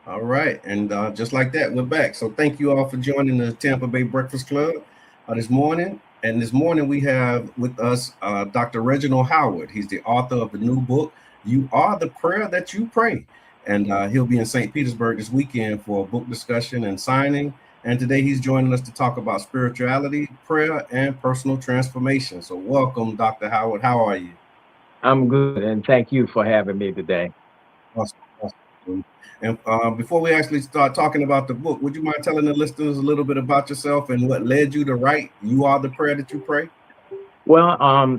All right, and just like that, we're back. So thank you all for joining the Tampa Bay Breakfast Club this morning. And this morning we have with us Dr. Reginald Howard. He's the author of the new book, "You Are the Prayer That You Pray," and he'll be in St. Petersburg this weekend for a book discussion and signing. And today he's joining us to talk about spirituality, prayer, and personal transformation. So welcome, Dr. Howard. How are you? I'm good, and thank you for having me today. Awesome. Awesome. And before we actually start talking about the book, would you mind telling the listeners a little bit about yourself and what led you to write "You Are the Prayer That You Pray"? Well,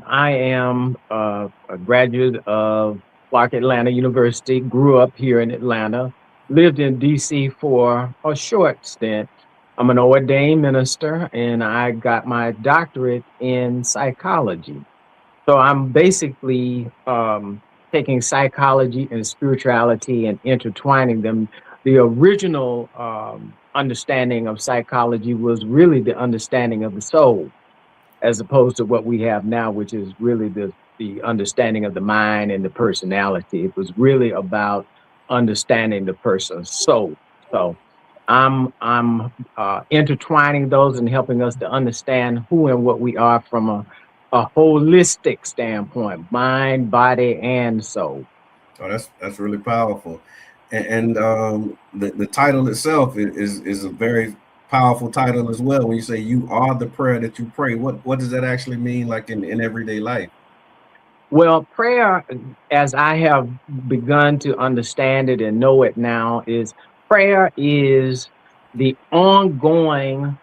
I am a graduate of Clark Atlanta University, grew up here in Atlanta, lived in DC for a short stint. I'm an ordained minister, and I got my doctorate in psychology. So I'm basically taking psychology and spirituality and intertwining them. The original understanding of psychology was really the understanding of the soul, as opposed to what we have now, which is really the understanding of the mind and the personality. It was really about understanding the person's soul. So I'm intertwining those and helping us to understand who and what we are from a holistic standpoint, mind, body, and soul. Oh, that's really powerful, and the title itself is a very powerful title as well. When you say "You are the prayer that you pray," what does that actually mean, like in everyday life? Well, prayer, as I have begun to understand it and know it now, is prayer is the ongoing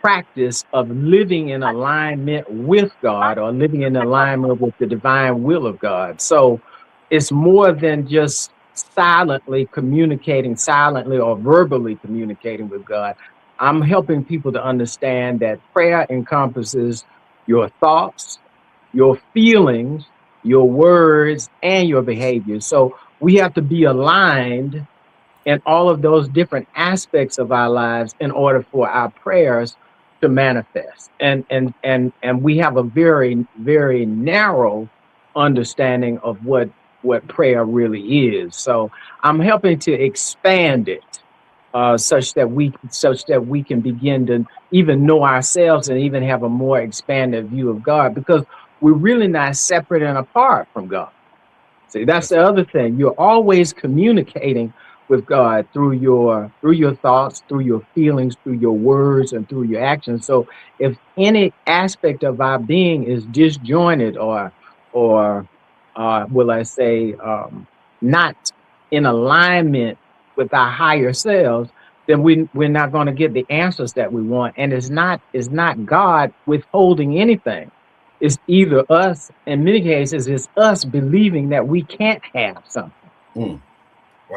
practice of living in alignment with God or living in alignment with the divine will of God. So it's more than just silently communicating, silently or verbally communicating with God. I'm helping people to understand that prayer encompasses your thoughts, your feelings, your words, and your behavior. So we have to be aligned in all of those different aspects of our lives in order for our prayers to manifest. And we have a very narrow understanding of what prayer really is. So I'm helping to expand it such that we can begin to even know ourselves and even have a more expanded view of God, because we're really not separate and apart from God. See, that's the other thing. You're always communicating with God through your thoughts, through your feelings, through your words, and through your actions. So if any aspect of our being is disjointed or will I say not in alignment with our higher selves, then we're not going to get the answers that we want. And it's not God withholding anything. It's either us, in many cases, it's us believing that we can't have something. Mm,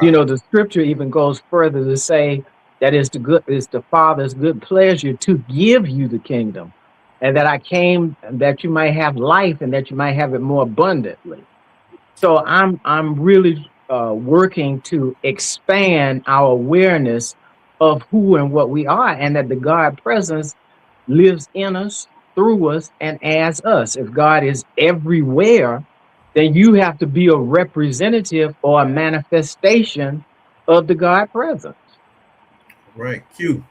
wow. The scripture even goes further to say that it's the Father's good pleasure to give you the kingdom, and that I came that you might have life and that you might have it more abundantly. So I'm really working to expand our awareness of who and what we are, and that the God presence lives in us, through us, and as us. If God is everywhere, then you have to be a representative or a manifestation of the God presence. Right. Q.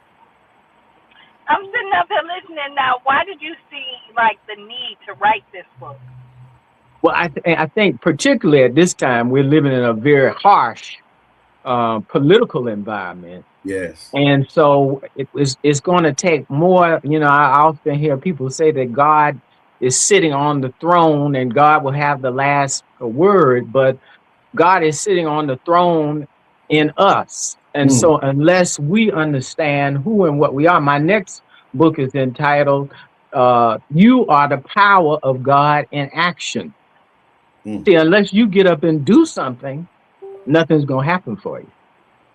I'm sitting up here listening now. Why did you see like the need to write this book? Well, I think particularly at this time, we're living in a very harsh political environment. Yes. And so it's going to take more. I often hear people say that God is sitting on the throne and God will have the last word, but God is sitting on the throne in us. And Mm, so unless we understand who and what we are, my next book is entitled "You Are the Power of God in Action." mm. See, unless you get up and do something, nothing's going to happen for you.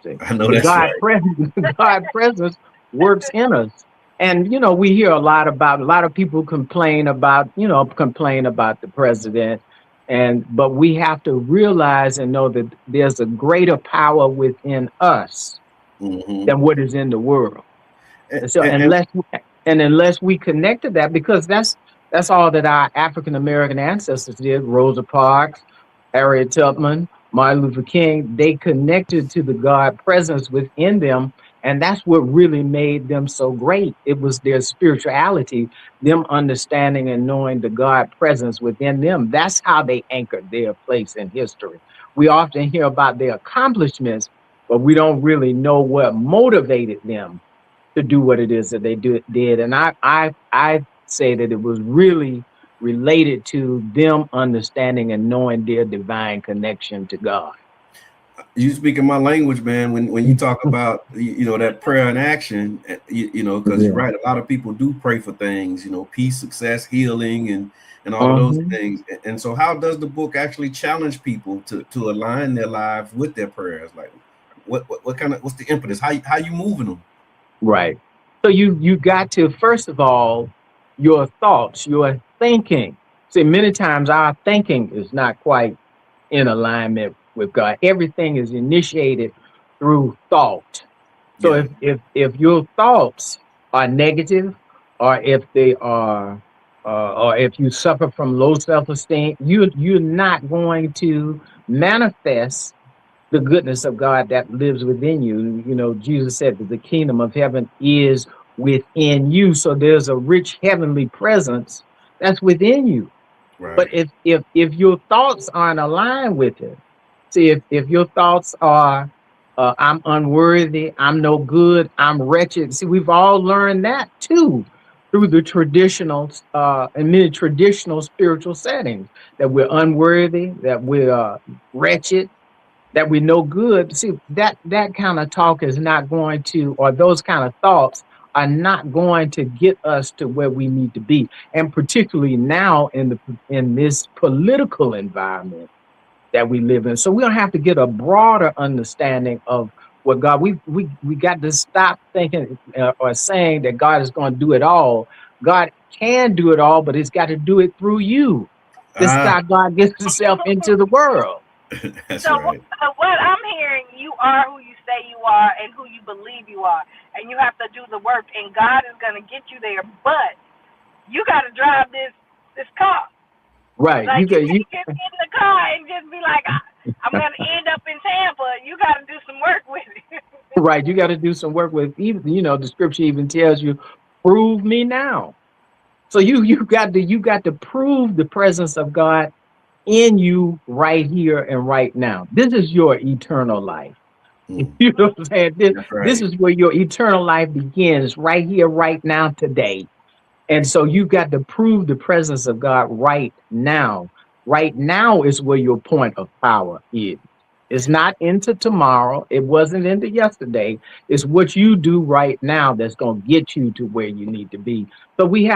See, I know the that's God right. presence, God presence works in us. And we hear a lot of people complain about the president. But we have to realize and know that there's a greater power within us Hmm. than what is in the world. And, And so and, unless we connect to that, because that's all that our African American ancestors did. Rosa Parks, Harriet Tubman, Martin Luther King, they connected to the God presence within them. And that's what really made them so great. It was their spirituality, them understanding and knowing the God presence within them. That's how they anchored their place in history. We often hear about their accomplishments, but we don't really know what motivated them to do what it is that they did. And I say that it was really related to them understanding and knowing their divine connection to God. You speaking my language, man. When you talk about that prayer in action, because you're right, a lot of people do pray for things, peace, success, healing, and all of those things. And so, how does the book actually challenge people to align their lives with their prayers? Like, what's the impetus? How you moving them? Right. So you got to, first of all, your thoughts, your thinking. See, many times our thinking is not quite in alignment with God. Everything is initiated through thought. So if your thoughts are negative, or if they are, or if you suffer from low self-esteem, you're not going to manifest the goodness of God that lives within you. Jesus said that the kingdom of heaven is within you. So there's a rich heavenly presence that's within you. Right. But if your thoughts aren't aligned with it, see, if your thoughts are, I'm unworthy, I'm no good, I'm wretched. See, we've all learned that too through the traditional, and many traditional spiritual settings, that we're unworthy, that we're wretched, that we know good. See, that kind of talk is not going to, or those kind of thoughts are not going to get us to where we need to be. And particularly now in this political environment that we live in. So we don't have to get a broader understanding of what God, we got to stop thinking or saying that God is going to do it all. God can do it all, but he's got to do it through you. This is how God gets himself into the world. That's so right. what I'm hearing, you are who you say you are and who you believe you are, and you have to do the work, and God is going to get you there. But you got to drive this car. Right. Like, you can't get in the car and just be like, I'm going to end up in Tampa. You got to do some work with it. Right. You got to do some work with, even, the scripture even tells you, prove me now. So you got to prove the presence of God in you right here and right now. This is your eternal life. You know what I'm saying? This is where your eternal life begins, right here, right now, today. And so you've got to prove the presence of God right now. Right now is where your point of power is. It's not into tomorrow. It wasn't into yesterday. It's what you do right now that's going to get you to where you need to be. So we've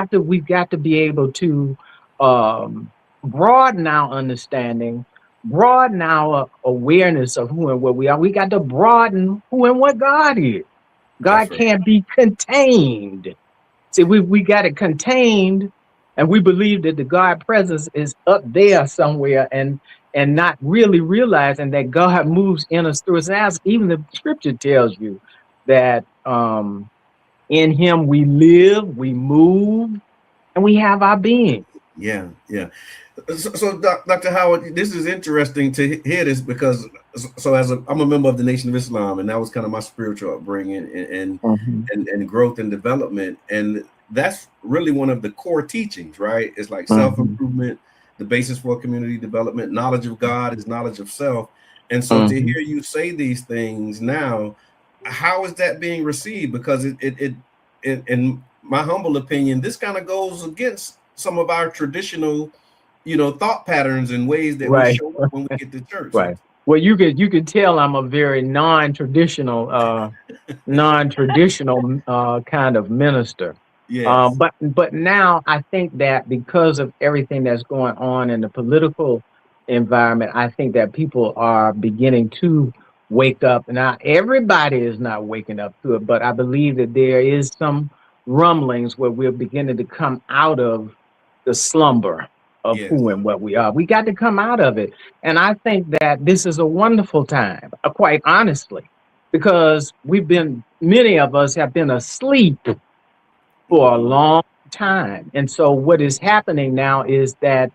got to be able to broaden our understanding, broaden our awareness of who and what we are. We got to broaden who and what God is. God can't be contained. See, we got it contained, and we believe that the God presence is up there somewhere, and not really realizing that God moves in us, through us. As even the scripture tells you that in him we live, we move, and we have our being. Yeah. So Dr. Howard, this is interesting to hear this, because I'm a member of the Nation of Islam, and that was kind of my spiritual upbringing and growth and development. And that's really one of the core teachings, right? It's like self-improvement, the basis for community development, knowledge of God is knowledge of self. And so to hear you say these things now, how is that being received? Because it in my humble opinion, this kind of goes against some of our traditional, thought patterns and ways that we show up when we get to church. Right. Well, you could tell I'm a very non-traditional kind of minister. Yes. But now I think that because of everything that's going on in the political environment, I think that people are beginning to wake up. Now, everybody is not waking up to it, but I believe that there is some rumblings where we're beginning to come out of the slumber of who and what we are. We got to come out of it. And I think that this is a wonderful time, quite honestly, because many of us have been asleep for a long time. And so what is happening now is that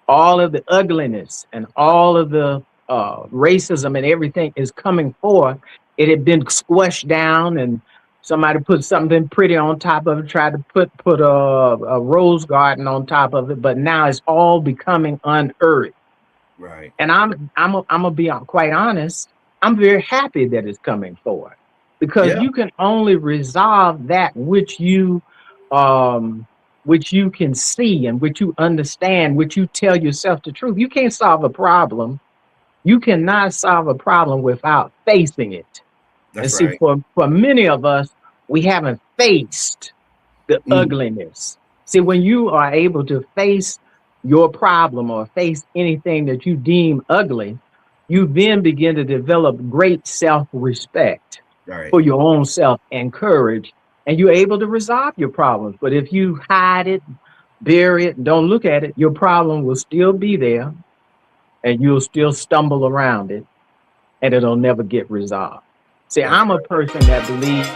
all of the ugliness and all of the racism and everything is coming forth, it had been squashed down, and somebody put something pretty on top of it, tried to put a rose garden on top of it, but now it's all becoming unearthed. Right. And I'm gonna be quite honest. I'm very happy that it's coming forward, because you can only resolve that which you can see and which you understand, which you tell yourself the truth. You can't solve a problem. You cannot solve a problem without facing it. That's and right. see, for many of us, we haven't faced the ugliness. See, when you are able to face your problem or face anything that you deem ugly, you then begin to develop great self-respect for your own self and courage, and you're able to resolve your problems. But if you hide it, bury it, and don't look at it, your problem will still be there, and you'll still stumble around it, and it'll never get resolved. See, I'm a person that believes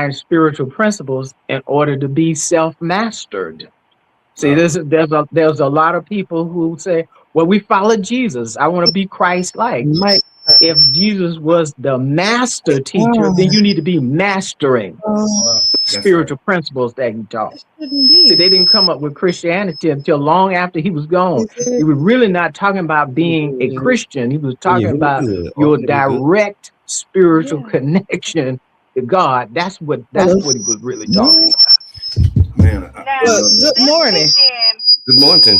spiritual principles in order to be self-mastered. See, there's a lot of people who say, well, we follow Jesus. I want to be Christ-like. If Jesus was the master teacher, then you need to be mastering spiritual principles that he taught. See, they didn't come up with Christianity until long after he was gone. He was really not talking about being a Christian. He was talking about your direct spiritual connection to God. That's what he was really talking about. Man, good morning. Good morning.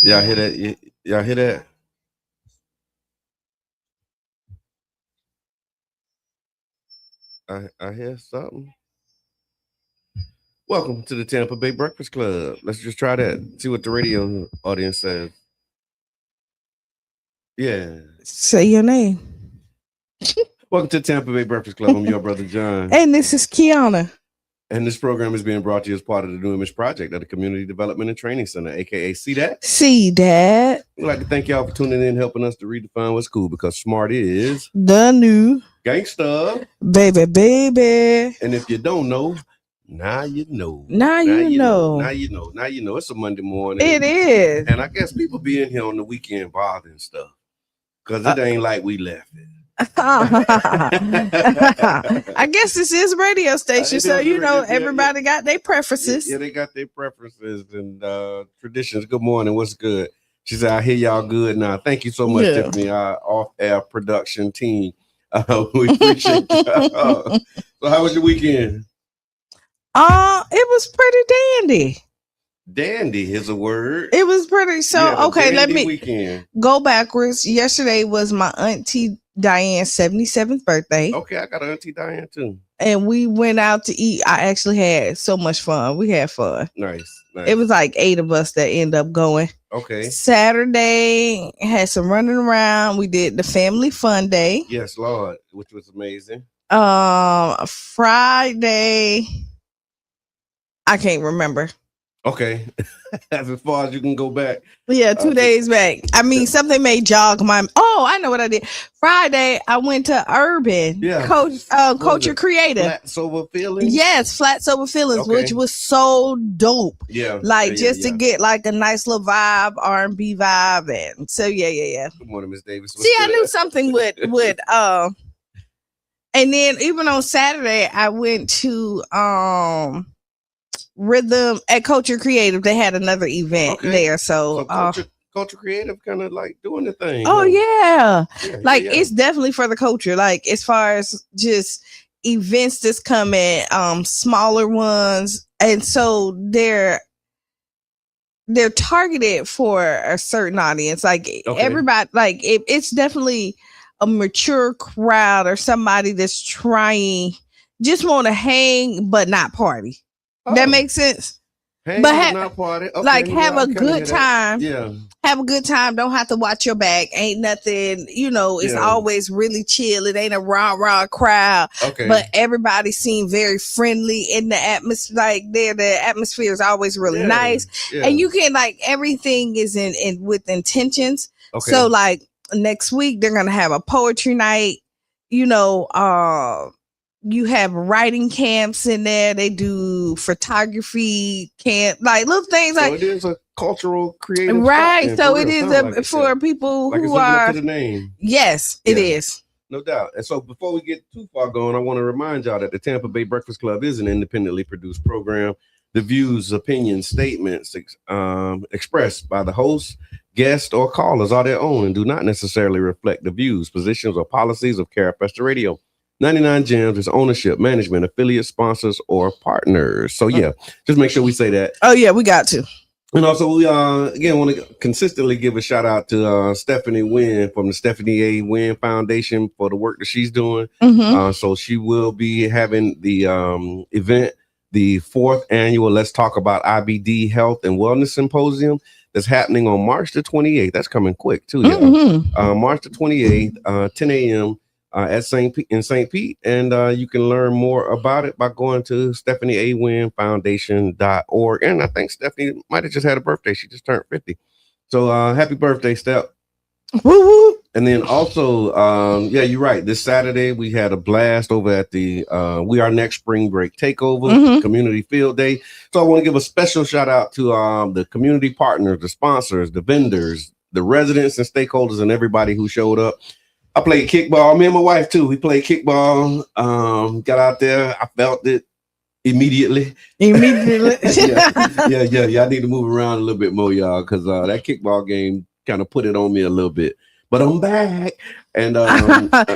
Y'all hear that? Y'all hear that? I hear something. Welcome to the Tampa Bay Breakfast Club. Let's just try that. See what the radio audience says. Yeah. Say your name. Welcome to Tampa Bay Breakfast Club. I'm your brother John. And this is Qiana. And this program is being brought to you as part of the New Image Project at the Community Development and Training Center, aka See That? See That. We'd like to thank y'all for tuning in, helping us to redefine what's cool, because smart is the new gangsta. Baby. And if you don't know, now you know. Now you know. It's a Monday morning. It is. And I guess people be in here on the weekend bothering stuff, because it ain't like we left it. I guess this is a radio station, so everybody got their preferences. Yeah, they got their preferences and traditions. Good morning. What's good? She said, I hear y'all good now. Thank you so much, Tiffany, our off-air production team. We appreciate y'all. So how was your weekend? It was pretty dandy. Dandy is a word. It was pretty. So, okay, let me weekend. Go backwards. Yesterday was my auntie Diane's 77th birthday. Okay, I got an auntie Diane too. And we went out to eat. I actually had so much fun. We had fun. Nice. It was like 8 of us that ended up going. Okay. Saturday had some running around. We did the family fun day. Yes, Lord, which was amazing. Friday, I can't remember. Okay. As far as you can go back. Yeah, 2 days back. I mean, something may jog my. Oh, I know what I did. Friday, I went to Urban. Yeah. Culture Creative. Flat Sober Feelings? Yes, Flat Sober Feelings, which was so dope. Yeah. To get like a nice little vibe, R&B vibe. And so, yeah. Good morning, Miss Davis. See, I knew something would. And then even on Saturday, I went to Rhythm at Culture Creative. They had another event there. So Culture Creative kind of like doing the thing. Oh, yeah. It's definitely for the culture. Like, as far as just events that's coming, smaller ones. And so they're targeted for a certain audience. Like, everybody, like, it's definitely a mature crowd or somebody that's trying, just want to hang, but not party. That makes sense. Hang but but not party. Okay, like yeah, have I a kinda good hear that. time. Yeah. Have a good time. Don't have to watch your back. Ain't nothing, it's always really chill. It ain't a rah crowd. Okay. But everybody seemed very friendly in the atmosphere. Like the atmosphere is always really nice. Yeah. And you can everything is in with intentions. Okay. So like next week they're gonna have a poetry night, you have writing camps in there. They do photography camp, like little things. So like it is a cultural creative right. spot, So it is for people like who it's living are. up to the name. Yes, it is. No doubt. And so before we get too far going, I want to remind y'all that the Tampa Bay Breakfast Club is an independently produced program. The views, opinions, statements expressed by the host, guests, or callers are their own and do not necessarily reflect the views, positions, or policies of Breaqkfast Radio. 99 Gems is ownership, management, affiliate, sponsors, or partners. So just make sure we say that. Oh yeah, we got to. And also we again want to consistently give a shout out to Stephanie Wynn from the Stephanie A. Wynn Foundation for the work that she's doing. So she will be having the event, the 4th annual Let's Talk About IBD Health and Wellness Symposium that's happening on March the 28th. That's coming quick too, y'all. March the 28th, 10 a.m. At St. Pete, and you can learn more about it by going to StephanieAWynFoundation.org. And I think Stephanie might have just had a birthday. She just turned 50. So happy birthday, Steph. Woo woo. And then also, you're right. This Saturday we had a blast over at the We Are Next Spring Break Takeover Community Field Day. So I want to give a special shout out to the community partners, the sponsors, the vendors, the residents and stakeholders, and everybody who showed up. I played kickball. Me and my wife too. We played kickball. Got out there. I felt it immediately. Yeah. I need to move around a little bit more, y'all, because that kickball game kind of put it on me a little bit. But I'm back. And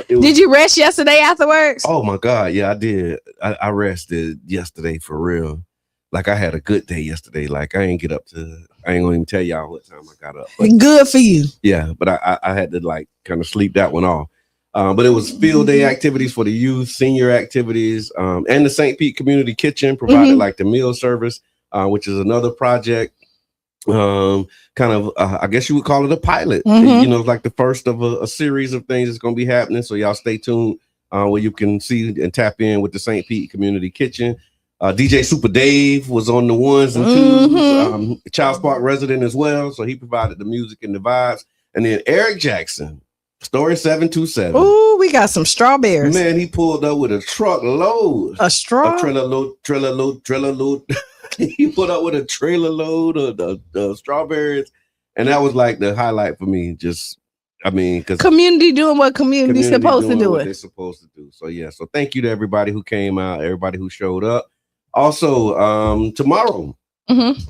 did you rest yesterday afterwards? Oh my God, yeah, I did. I rested yesterday for real. Like I had a good day yesterday. Like I ain't gonna even tell y'all what time I got up. But, good for you. Yeah, but I had to like kind of sleep that one off. But it was field day activities for the youth, senior activities, and the St. Pete Community Kitchen provided like the meal service, which is another project. I guess you would call it a pilot. It's like the first of a series of things that's going to be happening. So y'all stay tuned where you can see and tap in with the St. Pete Community Kitchen. DJ Super Dave was on the ones and twos, Child Spark resident as well. So he provided the music and the vibes. And then Eric Jackson, Story 727. Ooh, we got some strawberries. Man, he pulled up with a truckload. A trailer load. He put up with a trailer load of the strawberries. And that was like the highlight for me. Because community doing what community's supposed to do. What they're supposed to do. So so thank you to everybody who came out, everybody who showed up. Also, tomorrow,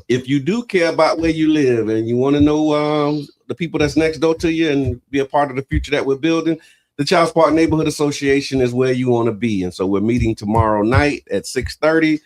if you do care about where you live and you want to know the people that's next door to you and be a part of the future that we're building, the Child Spark Neighborhood Association is where you want to be. And so we're meeting tomorrow night at 6:30,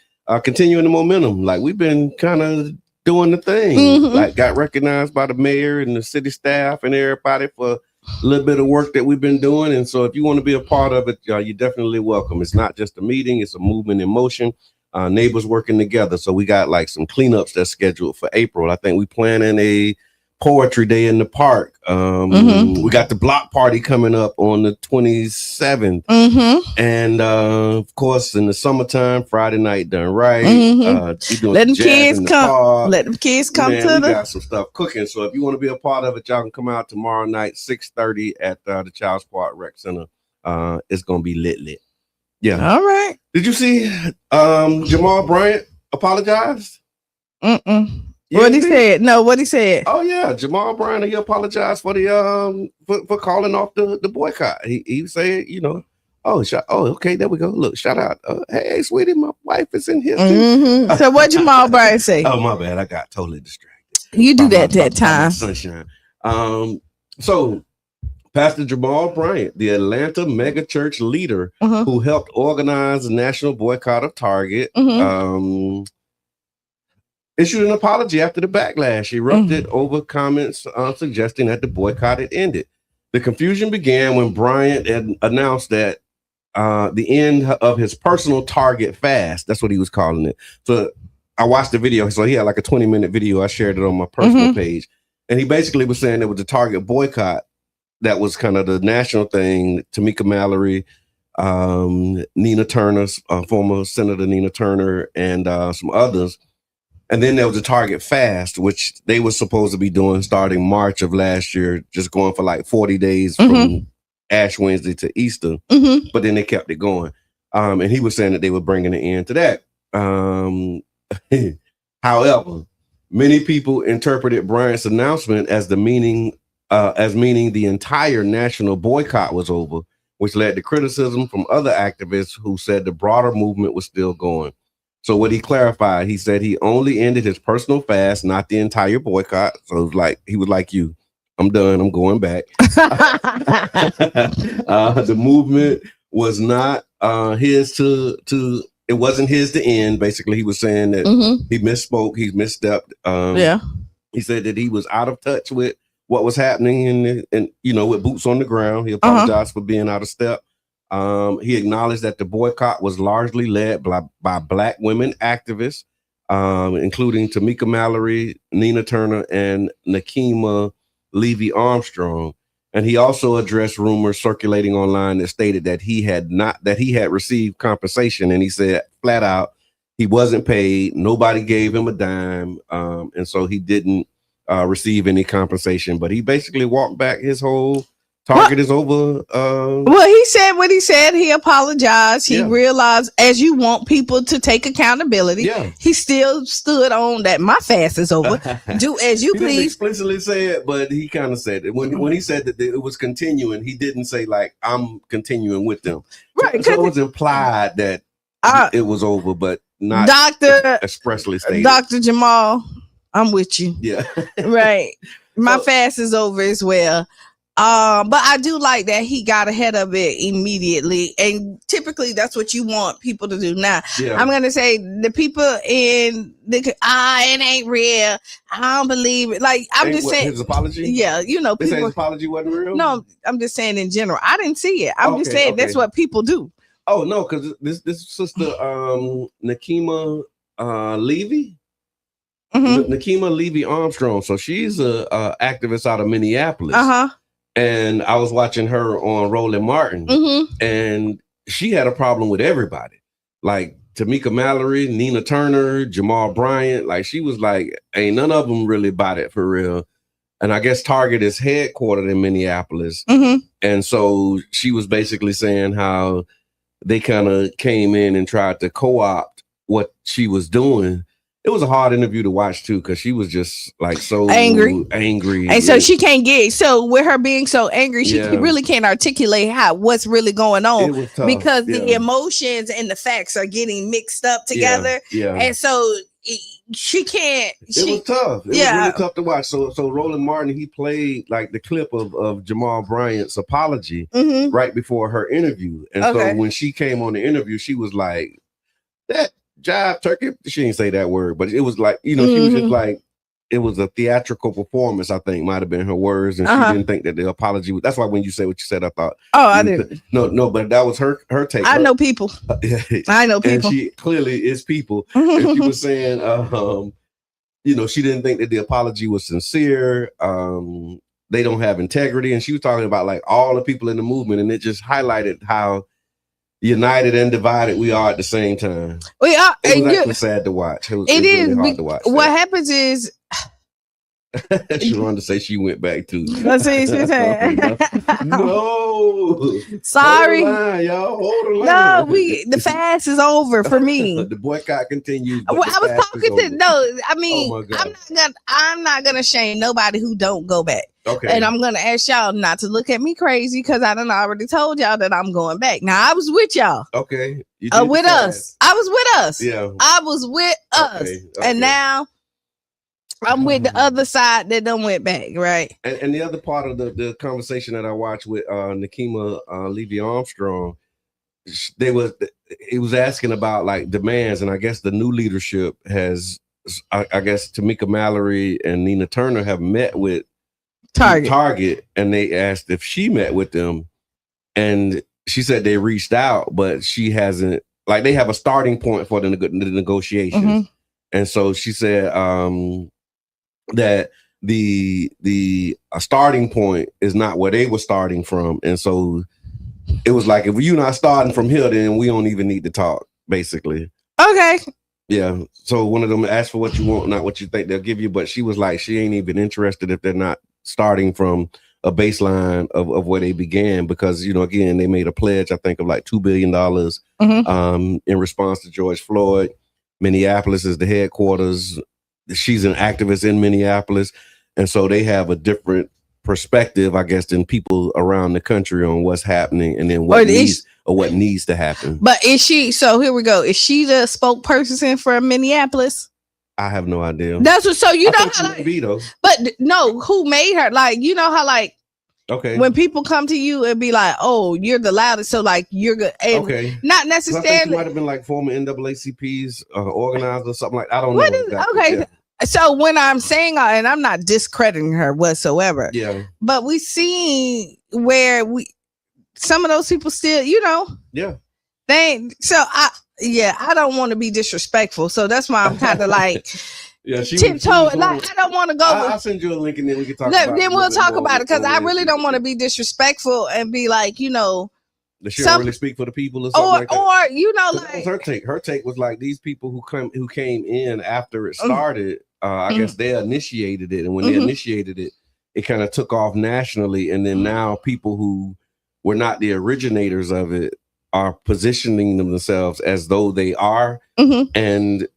continuing the momentum. Like we've been kind of doing the thing, like got recognized by the mayor and the city staff and everybody for a little bit of work that we've been doing. And so if you want to be a part of it, you're definitely welcome. It's not just a meeting, it's a movement in motion. Neighbors working together. So we got like some cleanups that's scheduled for April. I think we planning a poetry day in the park. We got the block party coming up on the 27th. And of course, in the summertime, Friday night done right. Let them kids come. Let them kids come to we got some stuff cooking. So if you want to be a part of it, y'all can come out tomorrow night, 6:30 at the Child Spark Rec Center. It's gonna be lit. Yeah. All right. Did you see Jamal Bryant apologized? What he said? No, what he said? Oh yeah, Jamal Bryant, he apologized for the for calling off the boycott. He said, okay, there we go. Look, shout out. Hey, sweetie, my wife is in here too. So what Jamal Bryant say? Oh my bad, I got totally distracted. You do that time. Sunshine. So Pastor Jamal Bryant, the Atlanta mega church leader who helped organize the national boycott of Target, issued an apology after the backlash erupted over comments suggesting that the boycott had ended. The confusion began when Bryant had announced that the end of his personal Target fast, that's what he was calling it. So I watched the video. So he had like a 20-minute video. I shared it on my personal page. And he basically was saying there was a Target boycott that was kind of the national thing. Tamika Mallory, Nina Turner, former Senator Nina Turner, and some others. And then there was a Target fast, which they were supposed to be doing starting March of last year, just going for like 40 days from Ash Wednesday to Easter. But then they kept it going. And he was saying that they were bringing an end to that. However, many people interpreted Bryant's announcement as meaning the entire national boycott was over, which led to criticism from other activists who said the broader movement was still going. So what he clarified, he said he only ended his personal fast, not the entire boycott. So it was like, he was like you, I'm done, I'm going back. The movement was not his to it wasn't his to end. Basically, he was saying that he misspoke, he misstepped. He said that he was out of touch with what was happening and with boots on the ground. He apologized for being out of step. He acknowledged that the boycott was largely led by Black women activists, including Tamika Mallory, Nina Turner, and Nakima Levy Armstrong. And he also addressed rumors circulating online that stated that he had received compensation. And he said flat out, he wasn't paid. Nobody gave him a dime. And so he didn't receive any compensation, but he basically walked back his whole Target is over. Well, he said what he said. He apologized. He realized, as you want people to take accountability, he still stood on that. My fast is over. Do as you he please. Didn't explicitly say it, but he kind of said it. When he said that it was continuing, he didn't say like, I'm continuing with them. Right. So it was implied that it was over, but not expressly stated. Dr. Jamal, I'm with you. Yeah. Right. My fast is over as well. But I do like that he got ahead of it immediately, and typically that's what you want people to do. Now, I'm gonna say the people in the it ain't real. I don't believe it. Like I'm just saying his apology. Yeah, people. His apology wasn't real. No, I'm just saying in general. I didn't see it. I'm just saying that's what people do. Oh no, because this sister Nakima Levy. Nakima Levy Armstrong. So she's a activist out of Minneapolis. And I was watching her on Roland Martin, and she had a problem with everybody. Like Tamika Mallory, Nina Turner, Jamal Bryant. Like she was like, ain't none of them really bought it for real. And I guess Target is headquartered in Minneapolis. And so she was basically saying how they kind of came in and tried to co-opt what she was doing. It was a hard interview to watch too, because she was just like so angry. And so she can't so with her being so angry, she really can't articulate what's really going on, because the emotions and the facts are getting mixed up together. And so she can't. It was tough. It was really tough to watch. So Roland Martin, he played like the clip of Jamal Bryant's apology right before her interview. And so when she came on the interview, she was like, that jive turkey. She didn't say that word, but it was like, she was just like, it was a theatrical performance, I think might have been her words. And she didn't think that the apology was, that's why when you say what you said, I thought, I didn't. No, but that was her take. I know people. I know people. And she clearly is people. And she was saying, she didn't think that the apology was sincere. They don't have integrity. And she was talking about like all the people in the movement. And it just highlighted how united and divided we are at the same time. We are. It was actually sad to watch. It was really hard to watch. What happens is she wanted to say she went back too. Let's see. No. Sorry. Hold the line, y'all. Hold the line. No, the fast is over for me. The boycott continues. Well, I was talking to I mean, I'm not gonna shame nobody who don't go back. Okay. And I'm gonna ask y'all not to look at me crazy, because I done already told y'all that I'm going back. Now I was with y'all. Okay. With us. I was with us. Yeah. I was with us. Okay. And now I'm with the other side that done went back, right? And the other part of the conversation that I watched with Nakima Levy Armstrong, it was asking about like demands, and I guess the new leadership has, I guess Tamika Mallory and Nina Turner have met with Target, and they asked if she met with them, and she said they reached out, but she hasn't. Like they have a starting point for the negotiations. And so she said that the starting point is not where they were starting from. And so it was like, if you're not starting from here, then we don't even need to talk, basically. Okay. Yeah. So one of them asked for what you want, not what you think they'll give you. But she was like, she ain't even interested if they're not starting from a baseline of where they began, because, you know, again, they made a pledge, I think, of like $2 billion in response to George Floyd. Minneapolis is the headquarters. She's an activist in Minneapolis. And so they have a different perspective, I guess, than people around the country on what's happening and then what needs to happen. But is she, so here we go. Is she the spokesperson for Minneapolis? I have no idea. That's what, so you I know think how, she like, might be, though. But no, who made her? Like, you know how, like, okay, when people come to you and be like, oh, you're the loudest, so like you're good. Okay. Not I think necessarily. she might have been like former NAACP's organizer or something like, I don't know. What is exactly. okay? Yeah. So when I'm saying, and I'm not discrediting her whatsoever. Yeah. But we see where some of those people still, you know. Yeah. I don't want to be disrespectful, so that's why I'm kind of like. Yeah, tiptoe. Like, I don't want to go. I'll send you a link and then we can talk about it. Then we'll talk about it, because I really don't want to be disrespectful and be like, you know, that she don't really speak for the people or something like that. Or you know, like, that was her take. Her take was like, these people who came in after it started, I guess they initiated it, and when they initiated it, it kind of took off nationally, and then now people who were not the originators of it are positioning themselves as though they are, and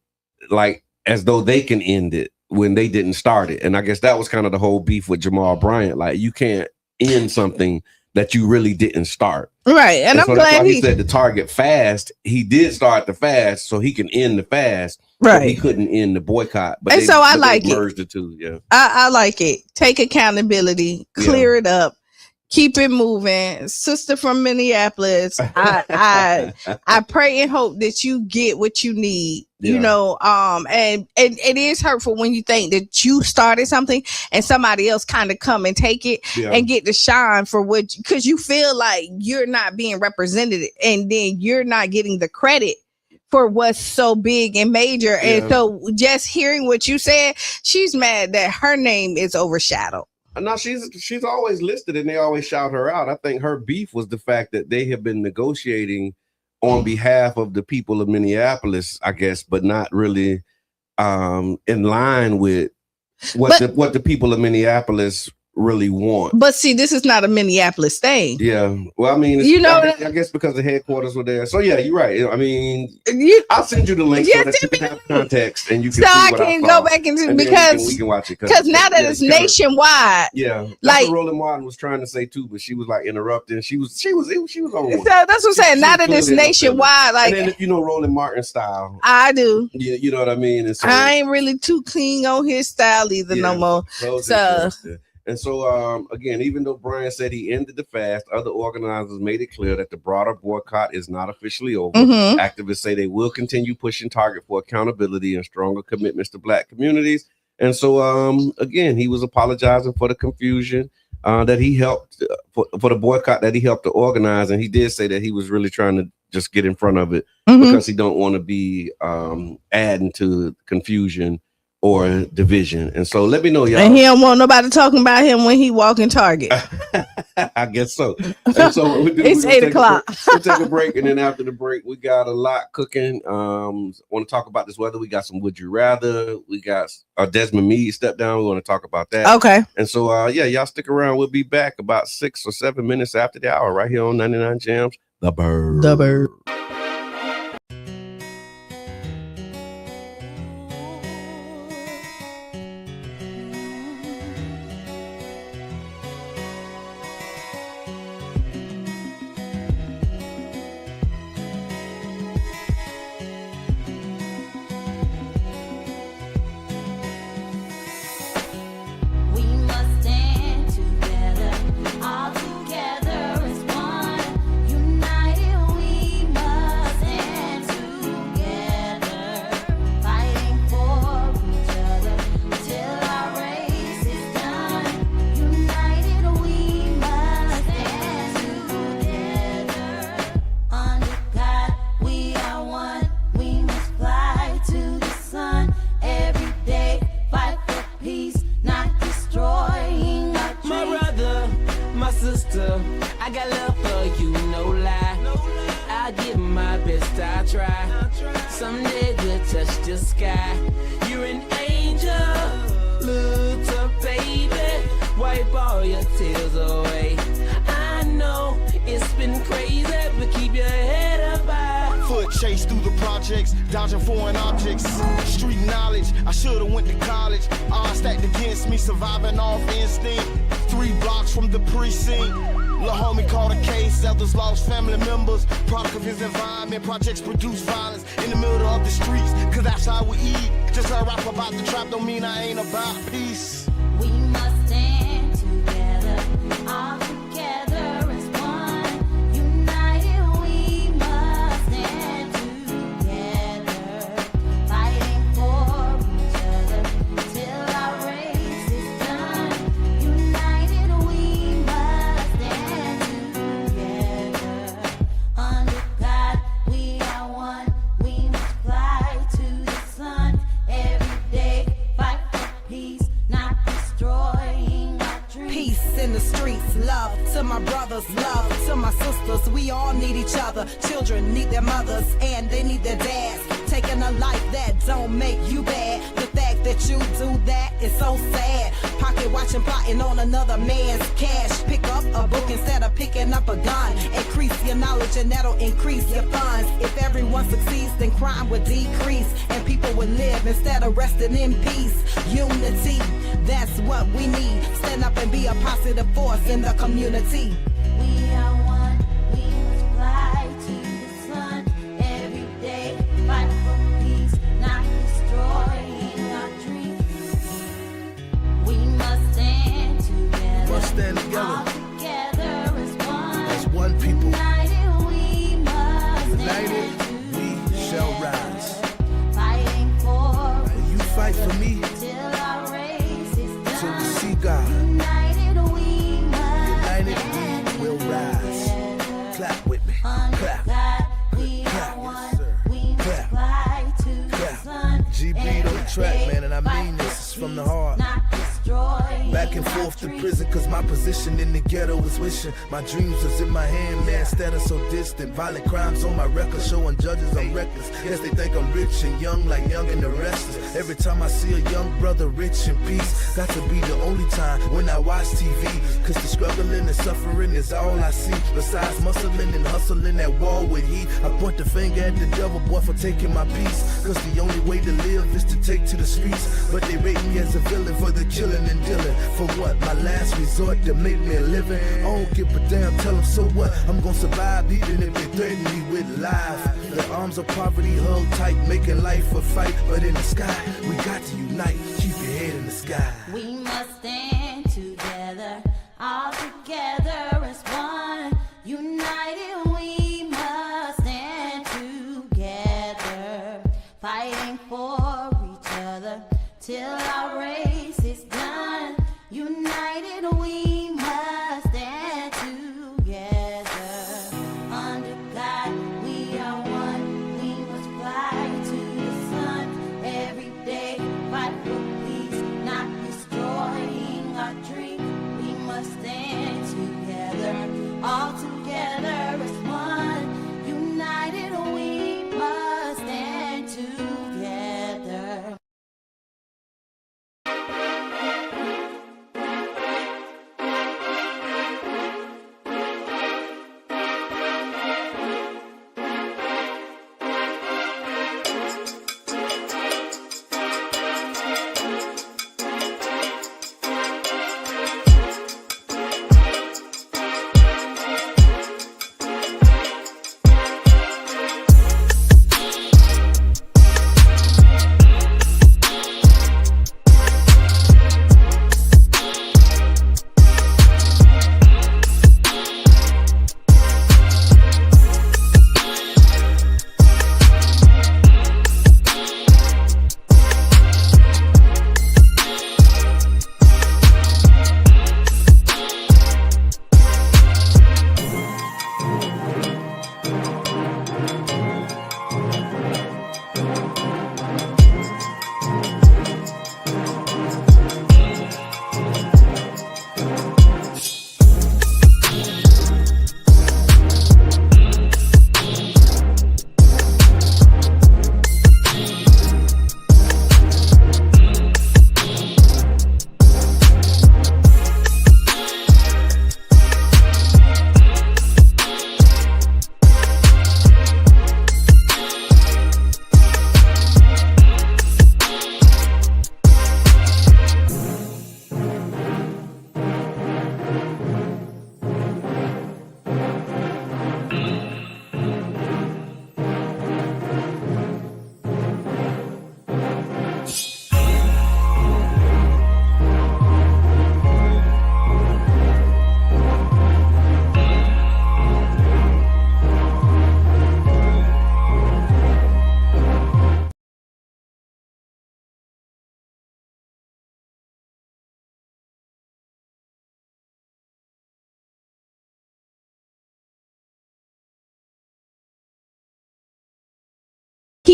like as though they can end it when they didn't start it. And I guess that was kind of the whole beef with Jamal Bryant. Like, you can't end something that you really didn't start. Right. And I'm glad he said the target fast. He did start the fast so he can end the fast. Right. He couldn't end the boycott. But and so I like it. Merged the two. Yeah. I like it. Take accountability, clear it up. Keep it moving. Sister from Minneapolis, I pray and hope that you get what you need. You know, and it is hurtful when you think that you started something and somebody else kind of come and take it and get the shine for what, because you feel like you're not being represented, and then you're not getting the credit for what's so big and major. And so just hearing what you said, she's mad that her name is overshadowed. No, she's always listed and they always shout her out. I think her beef was the fact that they have been negotiating on behalf of the people of Minneapolis, I guess, but not really in line with what the people of Minneapolis really want. But see, this is not a Minneapolis thing. Yeah. Well, I mean, you know, I guess because the headquarters were there. So yeah, you're right. I mean, I'll send you the link so that you can have context and you can see I what can go back into, because we can watch it. Because now that it's nationwide. Yeah. That's like what Roland Martin was trying to say too, but she was like interrupting. She was on one. So that's what I'm saying. Now that it's nationwide, like, and then if you know Roland Martin style. I do. Yeah, you know what I mean? And so, I ain't really too clean on his style either no more. So and so, again, even though Bryant said he ended the fast, other organizers made it clear that the broader boycott is not officially over. Activists say they will continue pushing Target for accountability and stronger commitments to Black communities. And so, again, he was apologizing for the confusion that he helped, for the boycott that he helped to organize. And he did say that he was really trying to just get in front of it because he don't want to be adding to confusion or division. And so let me know, y'all. And he don't want nobody talking about him when he walk in Target. I guess so. And so it's 8 o'clock. We'll take a break, and then after the break, we got a lot cooking. Want to talk about this weather. We got some Would You Rather. We got Desmond Meade step down. We want to talk about that. Okay. And so y'all stick around. We'll be back about 6 or 7 minutes after the hour right here on 99 Jams. The Bird. The Bird. All together as one, united we must. got love for you, no lie. I give my best, I try. Someday we'll touch the sky. You're an angel, little baby. Wipe all your tears away. I know it's been crazy, but keep your head up high. Foot chase through the projects, dodging foreign objects. Street knowledge, I should've went to college. Odds stacked against me, surviving off instinct. 3 blocks from the precinct. Lil' homie caught a case, others lost family members. Product of his environment, projects produce violence in the middle of the streets, cause that's how we eat. Just I rap about the trap don't mean I ain't about peace. We must stand together, all together as one. United we must stand together, fighting for each other till our race is done. United we must stand together. Under God we are one. We must fly to the sun every day, fight for peace, not destroying our dreams. Peace in the streets, love to my brothers, love to my sisters. We all need each other. Children need their mothers and they need their dads. Taking a life that don't make you bad. The fact that you do that is so sad. Pocket watching, plotting on another man's cash. Pick up a book instead of picking up a gun. Increase your knowledge and that'll increase your funds. If everyone succeeds, then crime would decrease and people would live instead of resting in peace. Unity, that's what we need. Stand up and be a positive force in the community. We are one, we must fly to the sun every day, fight for peace, not destroying our dreams. We must stand together, Must stand together. all together as one. As one people. United we must United, stand we together, shall rise. fighting for And you fight for me till our race is done. till we see God. United we must United, stand we will rise. together. Clap with me. Under Clap. God, we Clap. are Yes, one. sir. We must Clap. fly to the Clap. sun. GB on the Every track, day, man, and I mean fight this for is from the peace, heart. not destroying Back and our forth to dreams. prison, cause my position in the ghetto is wishing. My dreams was in my hand, man, instead of so distant. Violent crimes on my record, showing judges I'm reckless. Guess they think I'm rich and young, like Young and the Restless. Every time I see a young brother rich in peace, got to be the only time when I watch TV. Cause the struggling and suffering is all I see. Besides muscling and hustling that wall with heat, I point the finger at the devil, boy, for taking my peace. Cause the only way to live is to take to the streets. But they rate me as a villain for the killing and dealing. For what? My last resort to make me a living. I don't give a damn, tell them so what? I'm gonna survive even if they threaten me with life. The arms of poverty held tight, making life a fight. But in the sky, we got to unite. Keep your head in the sky. We must stand together, all together as one. United we must stand together, fighting for each other till our race is done. United we must stand together. Under God we are one. We must fly to the sun every day, fight for peace, not destroy.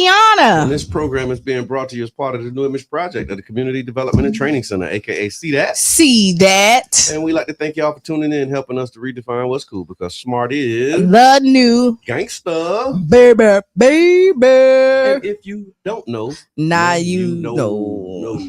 Qiana. And this program is being brought to you as part of the New Image Project of the Community Development and Training Center, aka See That. See That. And we like to thank y'all for tuning in, helping us to redefine what's cool, because smart is the new gangster. Baby. And if you don't know, now you know.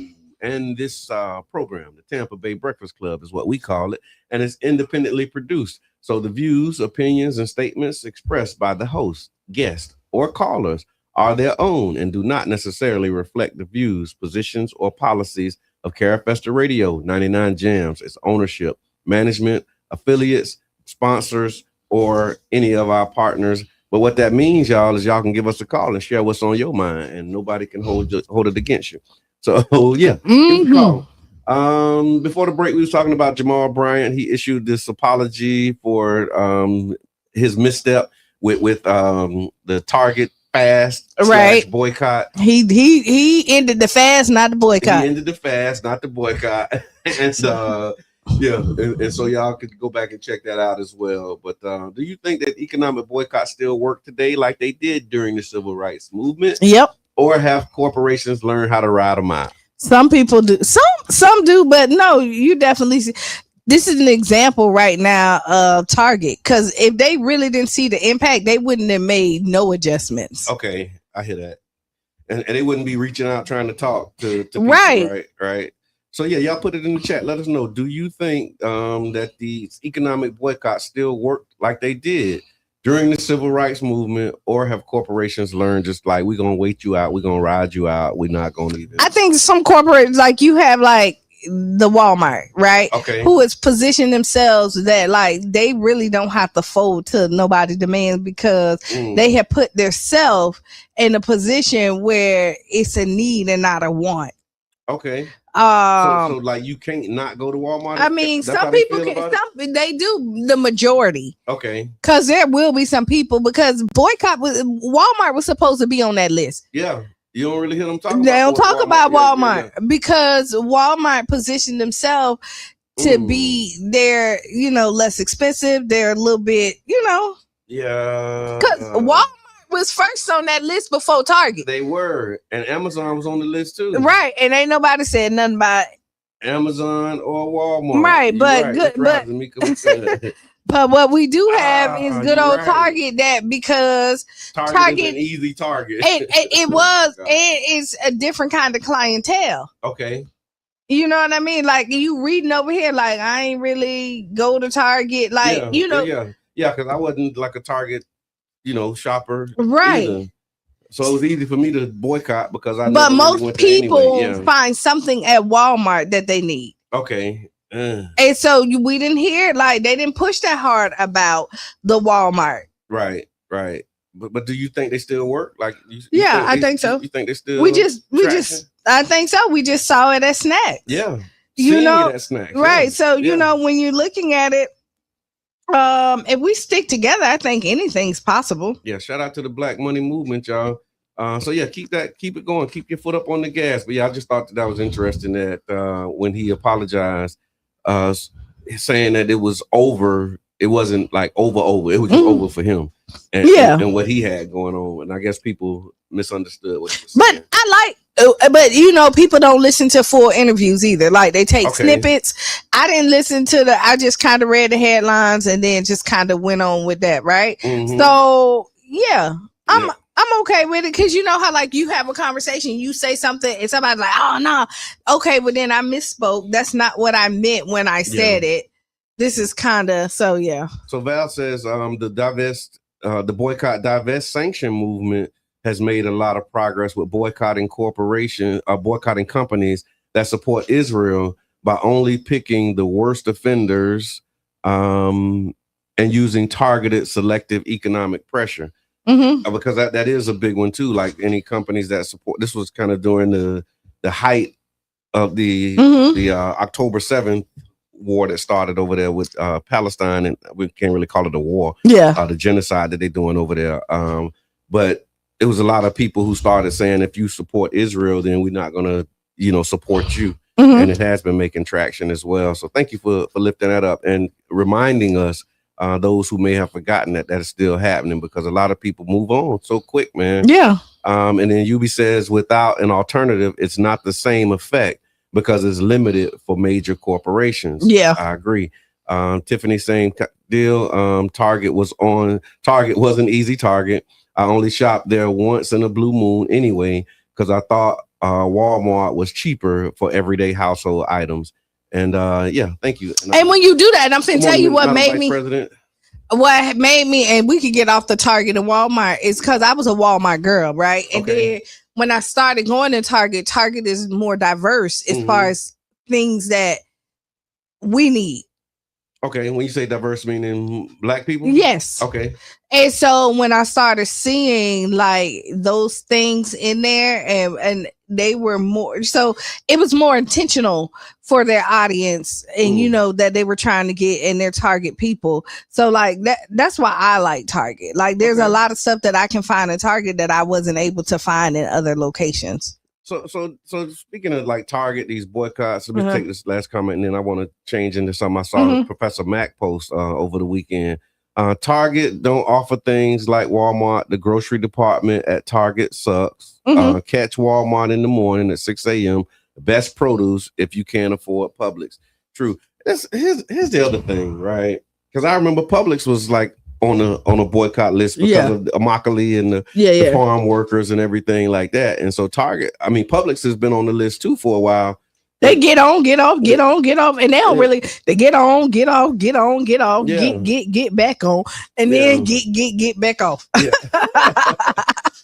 And this program, the Tampa Bay Breakfast Club, is what we call it, and it's independently produced. So the views, opinions, and statements expressed by the host, guest, or callers are their own and do not necessarily reflect the views, positions, or policies of Carafesta Radio, 99 Jams, its ownership, management, affiliates, sponsors, or any of our partners. But what that means, y'all, is y'all can give us a call and share what's on your mind, and nobody can hold it against you. So yeah, give us a call. Before the break, we was talking about Jamal Bryant. He issued this apology for his misstep with the Target fast boycott. He ended the fast, not the boycott. He ended the fast, not the boycott. And so and so y'all could go back and check that out as well. But do you think that economic boycotts still work today like they did during the civil rights movement? Yep. Or have corporations learned how to ride them out? Some people do. Some do, but no, you definitely see. This is an example right now of Target, because if they really didn't see the impact, they wouldn't have made no adjustments. Okay, I hear that. And they wouldn't be reaching out trying to talk to people, right. So yeah, y'all put it in the chat. Let us know. Do you think that the economic boycott still worked like they did during the civil rights movement, or have corporations learned just like, we're gonna wait you out, we're gonna ride you out, we're not gonna even? I think some corporates, like you have like the Walmart, right? Okay. Who has positioned themselves that like they really don't have to fold to nobody's demands, because they have put themselves in a position where it's a need and not a want. Okay. So like you can't not go to Walmart. I mean, some people can. They do. The majority. Okay. Because there will be some people, because Walmart was supposed to be on that list. Yeah. You don't really hear them talk. They don't talk about Walmart because Walmart positioned themselves to be there. You know, less expensive. They're a little bit. You know. Yeah. Because Walmart was first on that list before Target. They were, and Amazon was on the list too. Right, and ain't nobody said nothing about Amazon or Walmart. Right, but good, but what we do have is good old Target, that because Target is an easy target. It was, and it's a different kind of clientele. Okay. You know what I mean? Like you reading over here, like I ain't really go to Target, like you know. Yeah, because I wasn't like a Target, shopper. Right. Either. So it was easy for me to boycott because I. But most people find something at Walmart that they need. Okay. And so we didn't hear, like they didn't push that hard about the Walmart. Right. But do you think they still work? Like, I think so. You think they still? I think so. We just saw it at Snacks. Yeah. At Snacks. Right. Yeah. So when you're looking at it. If we stick together, I think anything's possible. Yeah, shout out to the Black Money Movement, y'all. So yeah, keep it going, keep your foot up on the gas. But yeah, I just thought that was interesting that when he apologized, saying that it was over, it wasn't like over, it was just over for him and what he had going on. And I guess people misunderstood what he was saying. But people don't listen to full interviews either. Like they take snippets. I didn't listen to I just kind of read the headlines and then just kind of went on with that, right? Mm-hmm. So yeah, I'm okay with it, because you know how like you have a conversation, you say something and somebody's like, oh no, okay, but then I misspoke. That's not what I meant when I said it. This is kind of so yeah. So Val says the boycott, divest, sanction movement has made a lot of progress with boycotting boycotting companies that support Israel by only picking the worst offenders and using targeted selective economic pressure. Mm-hmm. Because that is a big one too. Like any companies that support, this was kind of during the height of the October 7th war that started over there with Palestine, and we can't really call it a war. Yeah, the genocide that they're doing over there. But it was a lot of people who started saying, if you support Israel, then we're not going to, support you. Mm-hmm. And it has been making traction as well. So thank you for lifting that up and reminding us those who may have forgotten that is still happening, because a lot of people move on so quick, man. Yeah. And then UB says, without an alternative, it's not the same effect because it's limited for major corporations. Yeah. I agree. Tiffany saying deal. Target was an easy target. I only shopped there once in a blue moon anyway, because I thought Walmart was cheaper for everyday household items. And thank you. And when you do that, I'm saying, tell you what made me. President. What made me, and we could get off the Target and Walmart, is because I was a Walmart girl, right? And then when I started going to Target is more diverse as far as things that we need. Okay, and when you say diverse, meaning Black people? Yes. Okay. And so when I started seeing like those things in there, and they were more, so it was more intentional for their audience, and you know that they were trying to get in their target people. So like that's why I like Target. Like there's a lot of stuff that I can find in Target that I wasn't able to find in other locations. So speaking of like Target, these boycotts, let me take this last comment, and then I want to change into something I saw Professor Mack post over the weekend. Target don't offer things like Walmart. The grocery department at Target sucks. Catch Walmart in the morning at 6 a.m. Best produce if you can't afford Publix. True. Here's the other thing, right? Because I remember Publix was like on a boycott list because of Immokalee and the farm workers and everything like that. And so Publix has been on the list too for a while. They get on, get off, get on, get off, and they don't really. They get on, get off, get on, get off, get back on, and then get back off.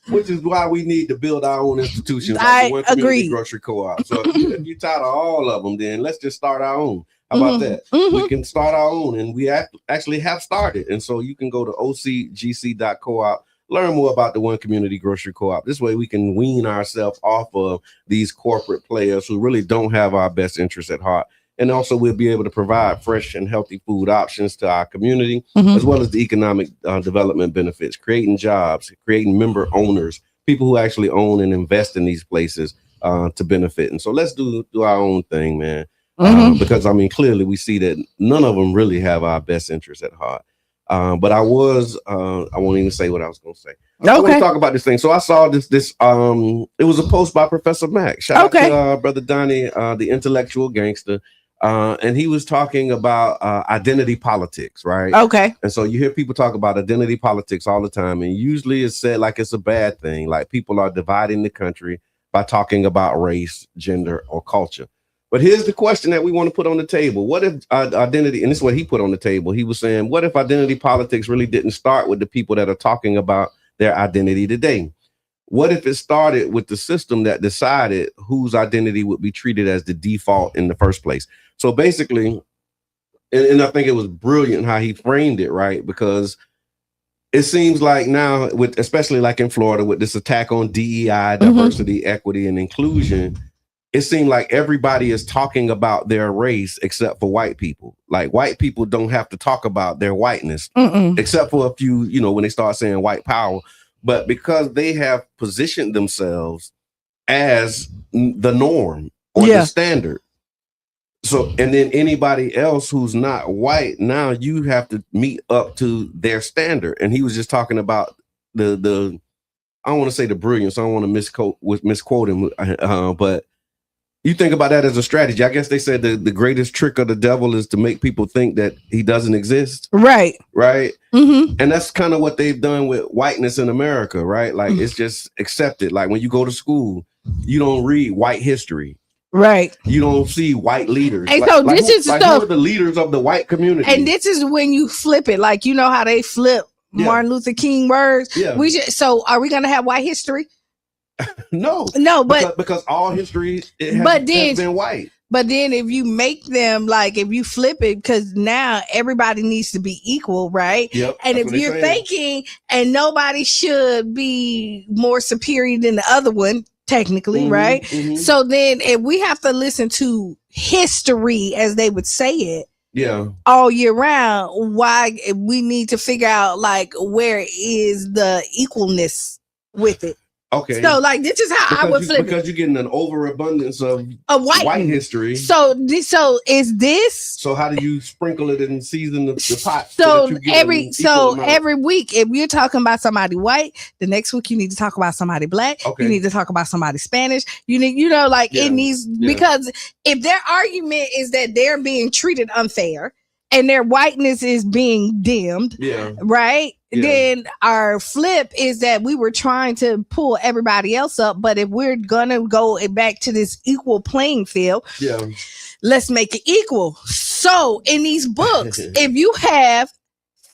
Which is why we need to build our own institutions. I like the agree. Grocery co-op. So if you're tired of all of them, then let's just start our own. How about that? We can start our own, and we actually have started. And so you can go to ocgc.coop. Learn more about the One Community Grocery Co-op. This way we can wean ourselves off of these corporate players who really don't have our best interests at heart. And also we'll be able to provide fresh and healthy food options to our community, as well as the economic development benefits, creating jobs, creating member owners, people who actually own and invest in these places to benefit. And so let's do our own thing, man. Because clearly we see that none of them really have our best interests at heart. But I won't even say what I was going to say. I want to talk about this thing. So I saw this, it was a post by Professor Mack. Shout out to Brother Donnie, the intellectual gangster. And he was talking about identity politics, right? Okay. And so you hear people talk about identity politics all the time. And usually it's said like it's a bad thing. Like people are dividing the country by talking about race, gender, or culture. But here's the question that we want to put on the table. What if identity, and this is what he put on the table. He was saying, what if identity politics really didn't start with the people that are talking about their identity today? What if it started with the system that decided whose identity would be treated as the default in the first place? So basically, and I think it was brilliant how he framed it, right? Because it seems like now, especially like in Florida, with this attack on DEI, diversity, equity, and inclusion, it seemed like everybody is talking about their race except for white people. Like white people don't have to talk about their whiteness, except for a few, when they start saying white power. But because they have positioned themselves as the norm or the standard. So, and then anybody else who's not white, now you have to meet up to their standard. And he was just talking about the I don't want to say the brilliance. I don't want to misquote him, but you think about that as a strategy. I guess they said the greatest trick of the devil is to make people think that he doesn't exist. Right. Right. And that's kind of what they've done with whiteness in America, right? Like it's just accepted. Like when you go to school, you don't read white history. Right. You don't see white leaders. And so this is stuff. Who are the leaders of the white community? And this is when you flip it. Like, how they flip Martin Luther King words. Yeah. So are we going to have white history? No, but because all history has been white. But then if you make them if you flip it, because now everybody needs to be equal, right? Yep, and if you're thinking and nobody should be more superior than the other one, technically, right? So then if we have to listen to history, as they would say it, all year round, why we need to figure out where is the equalness with it. Okay. So like this is how I would flip because you're getting an overabundance of white history. So is this? So how do you sprinkle it and season the pot? So every week, if you're talking about somebody white, the next week you need to talk about somebody black. Okay. You need to talk about somebody Spanish. You need, it needs because if their argument is that they're being treated unfair and their whiteness is being dimmed, right? Yeah. Then our flip is that we were trying to pull everybody else up, but if we're gonna go back to this equal playing field, let's make it equal. So in these books, if you have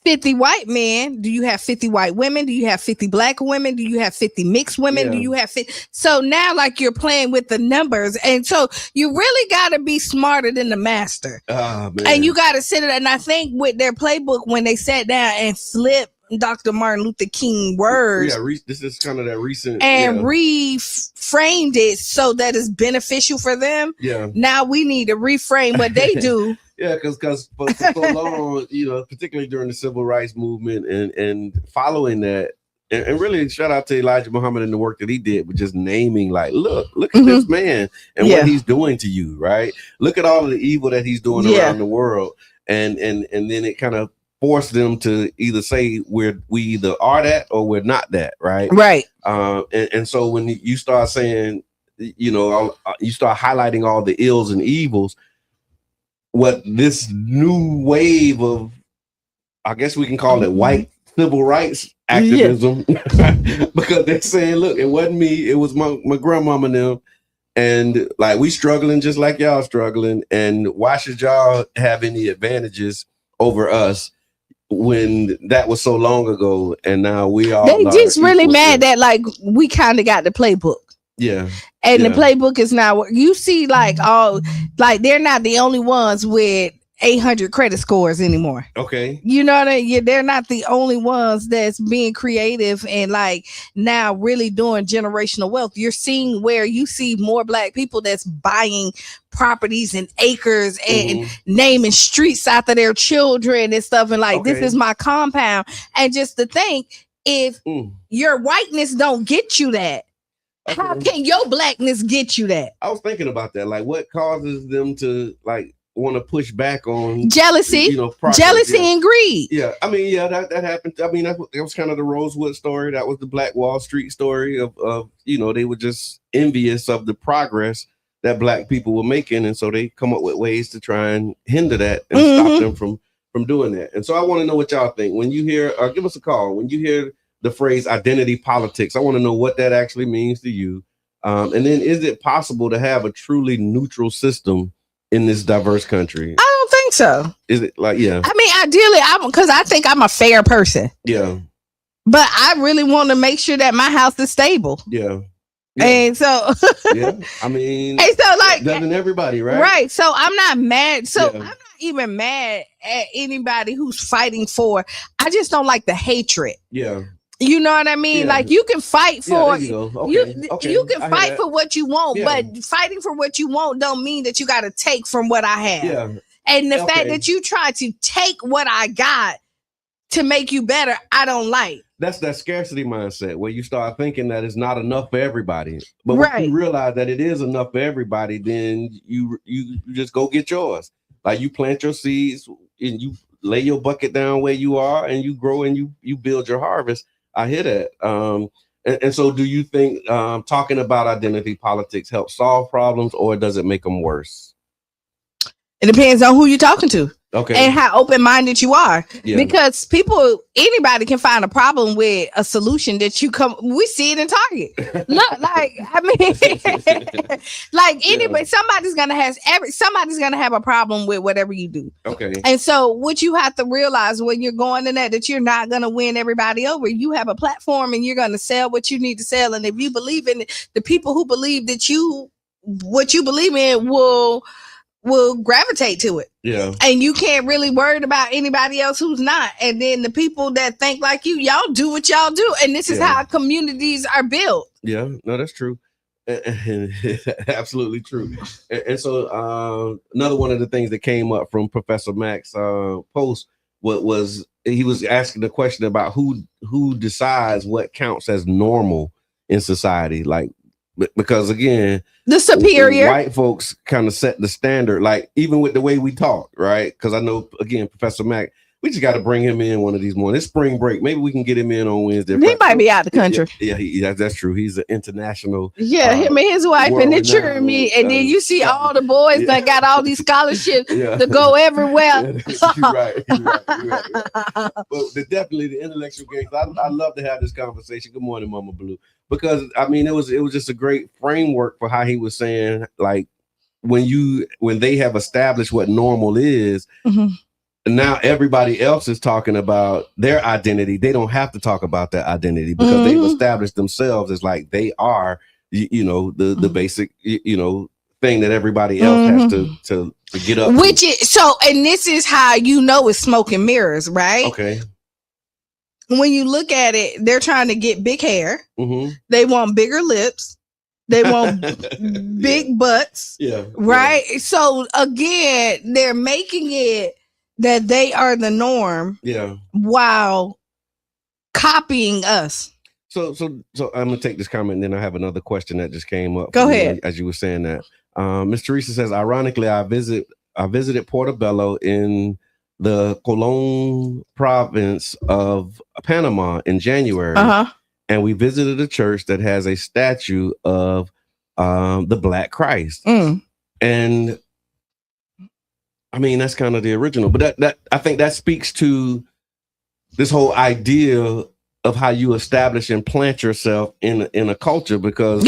50 white men, do you have 50 white women? Do you have 50 black women? Do you have 50 mixed women? Do you have 50? So now like you're playing with the numbers. And so you really got to be smarter than the master. And you got to sit there. And I think with their playbook, when they sat down and flipped Dr. Martin Luther King words. This is kind of that recent. And reframed it so that it's beneficial for them. Yeah. Now we need to reframe what they do. Because for so long, particularly during the civil rights movement and following that, and really shout out to Elijah Muhammad and the work that he did with just naming, like, look at this man and what he's doing to you, right? Look at all of the evil that he's doing around the world. And then it kind of forced them to either say we either are that or we're not that, right? Right. And so when you start saying, you start highlighting all the ills and evils, what this new wave of, I guess we can call it white civil rights activism, because they're saying, look, it wasn't me, it was my grandmama and them, and like we struggling just like y'all struggling, and why should y'all have any advantages over us when that was so long ago, and now we all they just really mad that like we kind of got the playbook. And the playbook is now you see like they're not the only ones with 800 credit scores anymore. Okay. You know what I mean? They're not the only ones that's being creative and like now really doing generational wealth. You're seeing where you see more black people that's buying properties and acres and naming streets after their children and stuff. And like, this is my compound. And just to think, if your whiteness don't get you that, how can your blackness get you that? I was thinking about that. Like, what causes them to like want to push back on jealousy, jealousy and greed? I mean, that happened. I mean, that was kind of the Rosewood story. That was the Black Wall Street story of they were just envious of the progress that black people were making, and so they come up with ways to try and hinder that and stop them from doing that. And so I want to know what y'all think when you hear. Give us a call when you hear the phrase identity politics. I want to know what that actually means to you. And then is it possible to have a truly neutral system in this diverse country? I don't think so. Is it like, I mean, ideally, because I think I'm a fair person. Yeah. But I really want to make sure that my house is stable. Yeah. And so, I mean, and so like, doesn't everybody, right? Right. So I'm not mad. So I'm not even mad at anybody who's fighting for, I just don't like the hatred. Yeah. You know what I mean? Like you can fight for you can fight for what you want, but fighting for what you want don't mean that you got to take from what I have. Yeah. And the fact that you try to take what I got to make you better, I don't like. That's that scarcity mindset where you start thinking that it's not enough for everybody. But when you realize that it is enough for everybody, then you just go get yours. Like you plant your seeds and you lay your bucket down where you are and you grow and you build your harvest. I hear that. And so do you think talking about identity politics helps solve problems or does it make them worse? It depends on who you're talking to. Okay. And how open-minded you are. Yeah. Because anybody can find a problem with a solution that we see it in Target. Look, like, I mean, like anybody, somebody's gonna have a problem with whatever you do. Okay. And so what you have to realize when you're going in that you're not gonna win everybody over. You have a platform and you're gonna sell what you need to sell. And if you believe in it, the people who believe that what you believe in will gravitate to it. Yeah. And you can't really worry about anybody else who's not. And then the people that think like you, y'all do what y'all do. And this is how communities are built. Yeah, no, that's true. Absolutely true. And so another one of the things that came up from Professor Mack's post was he was asking the question about who decides what counts as normal in society, like because again, the superior white folks kind of set the standard, like even with the way we talk, right? Because I know again, Professor Mack, we just got to bring him in one of these mornings. It's spring break. Maybe we can get him in on Wednesday. He might be out the country. Yeah, that's true. He's an international. Yeah, him and his wife and the church, and then you see all the boys that got all these scholarships to go everywhere. You're right. But definitely the intellectual games. I love to have this conversation. Good morning, Mama Blue. Because I mean, it was just a great framework for how he was saying, like when they have established what normal is. Now everybody else is talking about their identity. They don't have to talk about that identity because they've established themselves as like they are, the basic, thing that everybody else has to get up. Which is so, and this is how it's smoke and mirrors, right? Okay. When you look at it, they're trying to get big hair. They want bigger lips. They want big butts. Yeah. Right. Yeah. So again, they're making it that they are the norm, while copying us. So I'm gonna take this comment, and then I have another question that just came up. Go ahead. As you were saying that, Miss Teresa says, ironically, I visited Portobello in the Colón province of Panama in January, and we visited a church that has a statue of the Black Christ, and I mean, that's kind of the original, but that I think that speaks to this whole idea of how you establish and plant yourself in a culture, because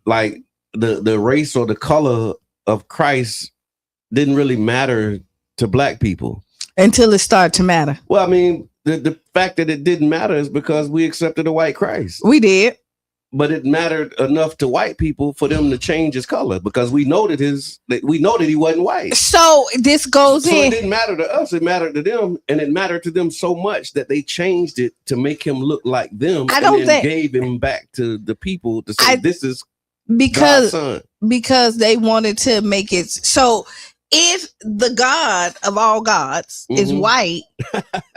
like the race or the color of Christ didn't really matter to Black people until it started to matter. Well, I mean, the fact that it didn't matter is because we accepted a white Christ. We did. But it mattered enough to white people for them to change his color, because we know that he wasn't white. So this goes in. It didn't matter to us; it mattered to them, and it mattered to them so much that they changed it to make him look like them. Gave him back to the people to say, "This is God's son." Because they wanted to make it so. If the God of all gods is white,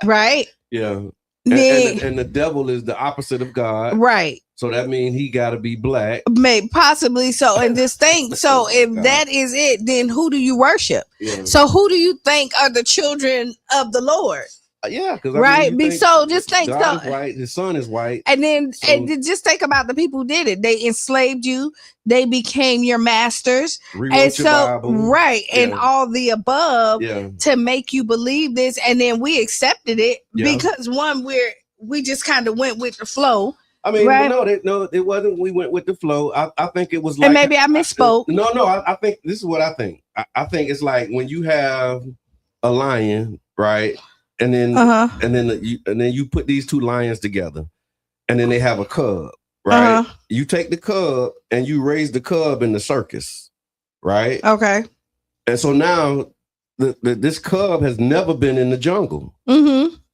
right? Yeah. And the devil is the opposite of God. Right. So that means he got to be Black. Maybe possibly so. And this thing. So if that is it, then who do you worship? Yeah. So who do you think are the children of the Lord? Yeah, because right. So just think, God is white, his son is white, and then and just think about the people who did it. They enslaved you. They became your masters, and so Bible. And all the above to make you believe this. And then we accepted it because we just kind of went with the flow. I mean, no, it wasn't. We went with the flow. I think it was like, and maybe I misspoke. I think this is what I think. I think it's like when you have a lion, right? And then and then you put these two lions together, and then they have a cub, right? You take the cub and you raise the cub in the circus, right? Okay. And so now this cub has never been in the jungle.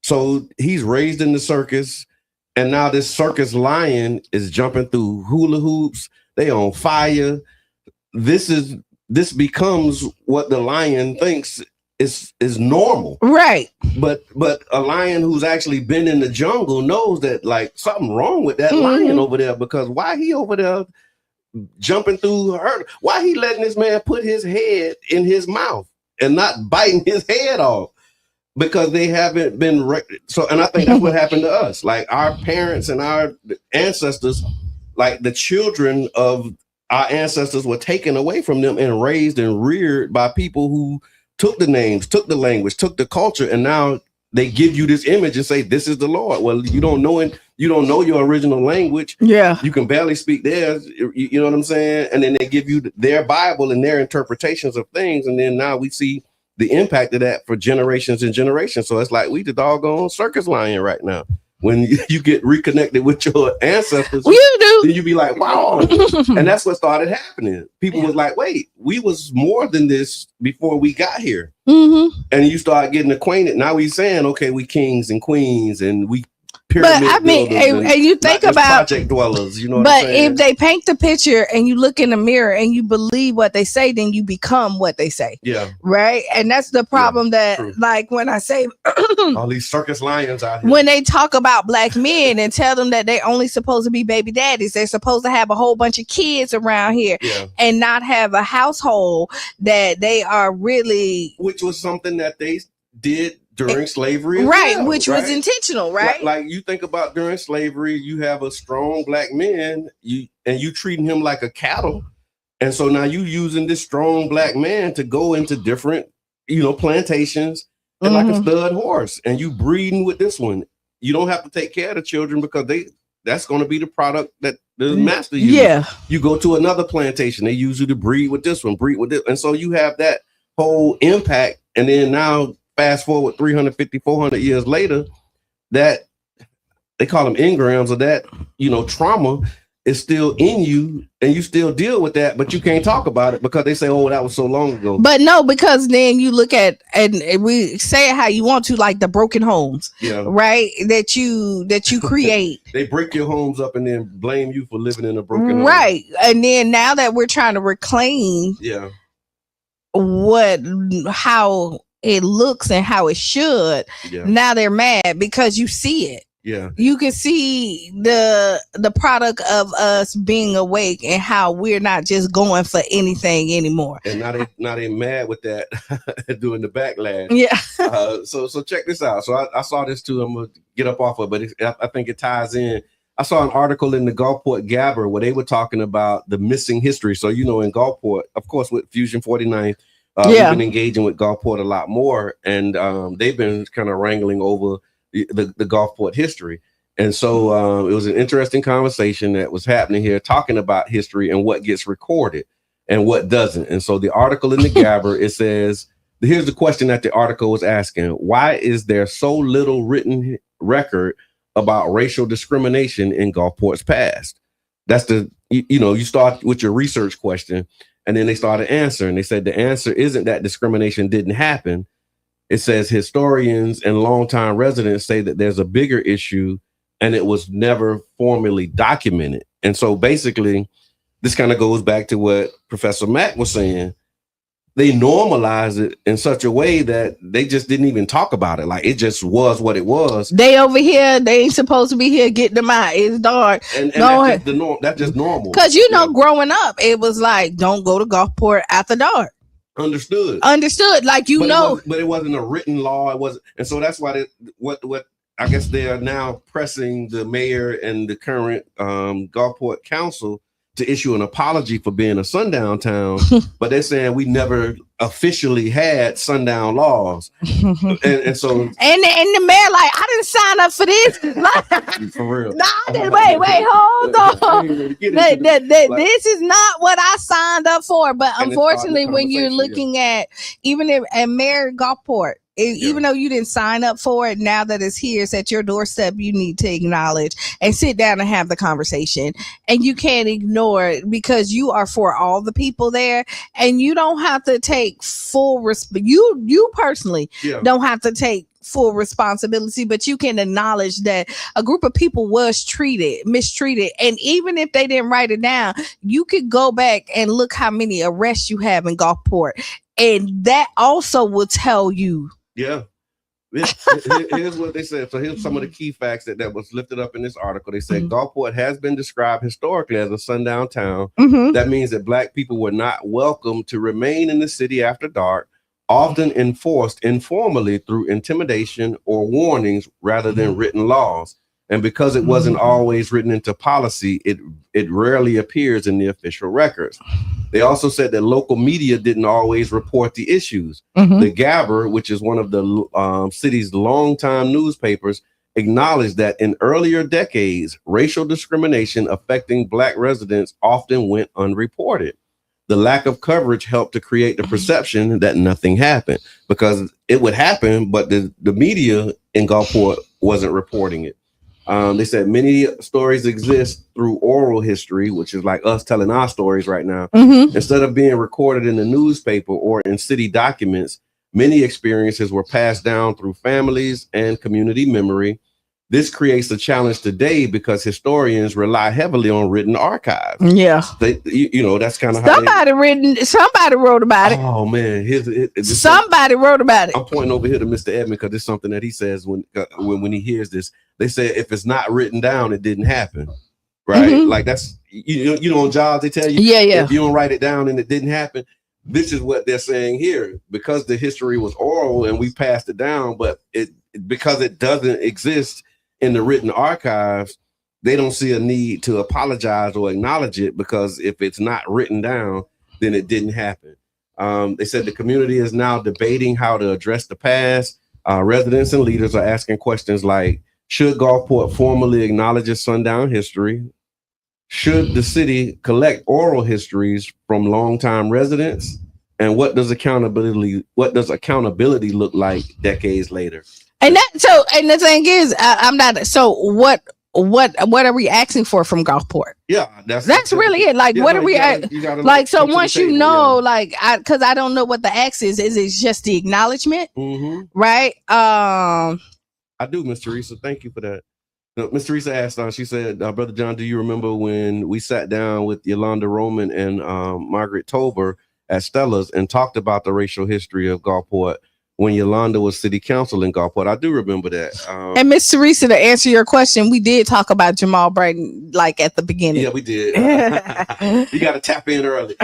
So he's raised in the circus, and now this circus lion is jumping through hula hoops. They on fire. This becomes what the lion thinks is normal, right? But a lion who's actually been in the jungle knows that like something wrong with that lion over there, because why he over there jumping through her? Why he letting this man put his head in his mouth and not biting his head off? Because they haven't been and I think that's what happened to us. Like our parents and our ancestors, like the children of our ancestors were taken away from them and raised and reared by people who took the names, took the language, took the culture, and now they give you this image and say, this is the Lord. Well, you don't know it. You don't know your original language. Yeah. You can barely speak theirs. You know what I'm saying? And then they give you their Bible and their interpretations of things. And then now we see the impact of that for generations and generations. So it's like we the doggone circus lion right now. When you get reconnected with your ancestors, then you be like, wow. And that's what started happening. People was like, wait, we was more than this before we got here. And you start getting acquainted. Now we saying, okay, we kings and queens, and we pyramid But I mean, builders and you think not just about project dwellers, you know what but I'm saying? if they paint the picture and you look in the mirror and you believe what they say, then you become what they say. Yeah. Right. And that's the problem that, true. like, when I say All these circus lions out here. when they talk about black men and tell them that they only supposed to be baby daddies, they're supposed to have a whole bunch of kids around here and not have a household that they are really, which was something that they did during slavery, right? Which was intentional, right? Like you think about during slavery, you have a strong black man, you treating him like a cattle, and so now you using this strong black man to go into different, plantations and like a stud horse, and you breeding with this one. You don't have to take care of the children because that's going to be the product that the master uses. Yeah, you go to another plantation, they use you to breed with this one, breed with this, and so you have that whole impact, and then now. Fast forward 350, 400 years later, that they call them engrams, or that, trauma is still in you and you still deal with that, but you can't talk about it because they say, oh, that was so long ago. But no, because then you look at, and we say it how you want to, like the broken homes, right? That you create. They break your homes up and then blame you for living in a broken home. Right. And then now that we're trying to reclaim how it looks and how it should, now they're mad because you see it. Yeah, you can see the product of us being awake and how we're not just going for anything anymore. And now they mad with that doing the backlash. Yeah. So check this out. So I saw this too. I'm gonna get up off of it, but I think it ties in. I saw an article in the Gulfport Gabber where they were talking about the missing history. So in Gulfport, of course, with Fusion 49. We've been engaging with Gulfport a lot more, and they've been kind of wrangling over the Gulfport history. And so it was an interesting conversation that was happening here, talking about history and what gets recorded and what doesn't. And so the article in the Gabber, it says, here's the question that the article was asking: why is there so little written record about racial discrimination in Gulfport's past? That's you start with your research question. And then they started answering. They said the answer isn't that discrimination didn't happen. It says historians and longtime residents say that there's a bigger issue and it was never formally documented. And so basically, this kind of goes back to what Professor Mack was saying. They normalized it in such a way that they just didn't even talk about it. Like it just was what it was. They over here, they ain't supposed to be here getting them out. It's dark. And that's just the norm. That's just normal. Because growing up, it was like, don't go to Gulfport after dark. Understood. Like but it wasn't a written law. It wasn't, and so that's why what I guess they are now pressing the mayor and the current Gulfport Council to issue an apology for being a sundown town, but they're saying we never officially had sundown laws, and so and the mayor like, I didn't sign up for this. For real? No, I didn't. Wait, hold on. This is not what I signed up for. But unfortunately, when you're looking at even at Mayor Gulfport, even though you didn't sign up for it, now that it's here, it's at your doorstep, you need to acknowledge and sit down and have the conversation. And you can't ignore it because you are for all the people there, and you don't have to take full you personally don't have to take full responsibility, but you can acknowledge that a group of people was mistreated. And even if they didn't write it down, you could go back and look how many arrests you have in Gulfport. And that also will tell you. Yeah. Here's what they said. So here's some of the key facts that was lifted up in this article. They said Gulfport has been described historically as a sundown town. That means that Black people were not welcome to remain in the city after dark, often enforced informally through intimidation or warnings rather than written laws. And because it wasn't always written into policy, it rarely appears in the official records. They also said that local media didn't always report the issues. The Gabber, which is one of the city's longtime newspapers, acknowledged that in earlier decades, racial discrimination affecting Black residents often went unreported. The lack of coverage helped to create the perception that nothing happened, because it would happen, but the media in Gulfport wasn't reporting it. They said many stories exist through oral history, which is like us telling our stories right now. Instead of being recorded in the newspaper or in city documents, many experiences were passed down through families and community memory. This creates a challenge today because historians rely heavily on written archives. Yeah. That's kind of somebody wrote about it. Oh man, somebody wrote about it. I'm pointing over here to Mr. Edmond because it's something that he says when he hears this. They say if it's not written down, it didn't happen. Right? Mm-hmm. Like that's on jobs they tell you, if you don't write it down and it didn't happen. This is what they're saying here, because the history was oral and we passed it down, but because it doesn't exist in the written archives, they don't see a need to apologize or acknowledge it, because if it's not written down, then it didn't happen. They said the community is now debating how to address the past. Residents and leaders are asking questions like, should Gulfport formally acknowledge its sundown history? Should the city collect oral histories from longtime residents? And what does accountability look like decades later? And the thing is, I'm not. So what are we asking for from Gulfport? Yeah, that's really it. Like, what are we like? So once because I don't know what the ask is it just the acknowledgement, right? I do, Miss Teresa. Thank you for that. Miss Teresa asked, she said, Brother John, do you remember when we sat down with Yolanda Roman and Margaret Tober at Stella's and talked about the racial history of Gulfport when Yolanda was city council in Gulfport? I do remember that. And Miss Teresa, to answer your question, we did talk about Jamal Bryant like at the beginning. Yeah, we did. You got to tap in early.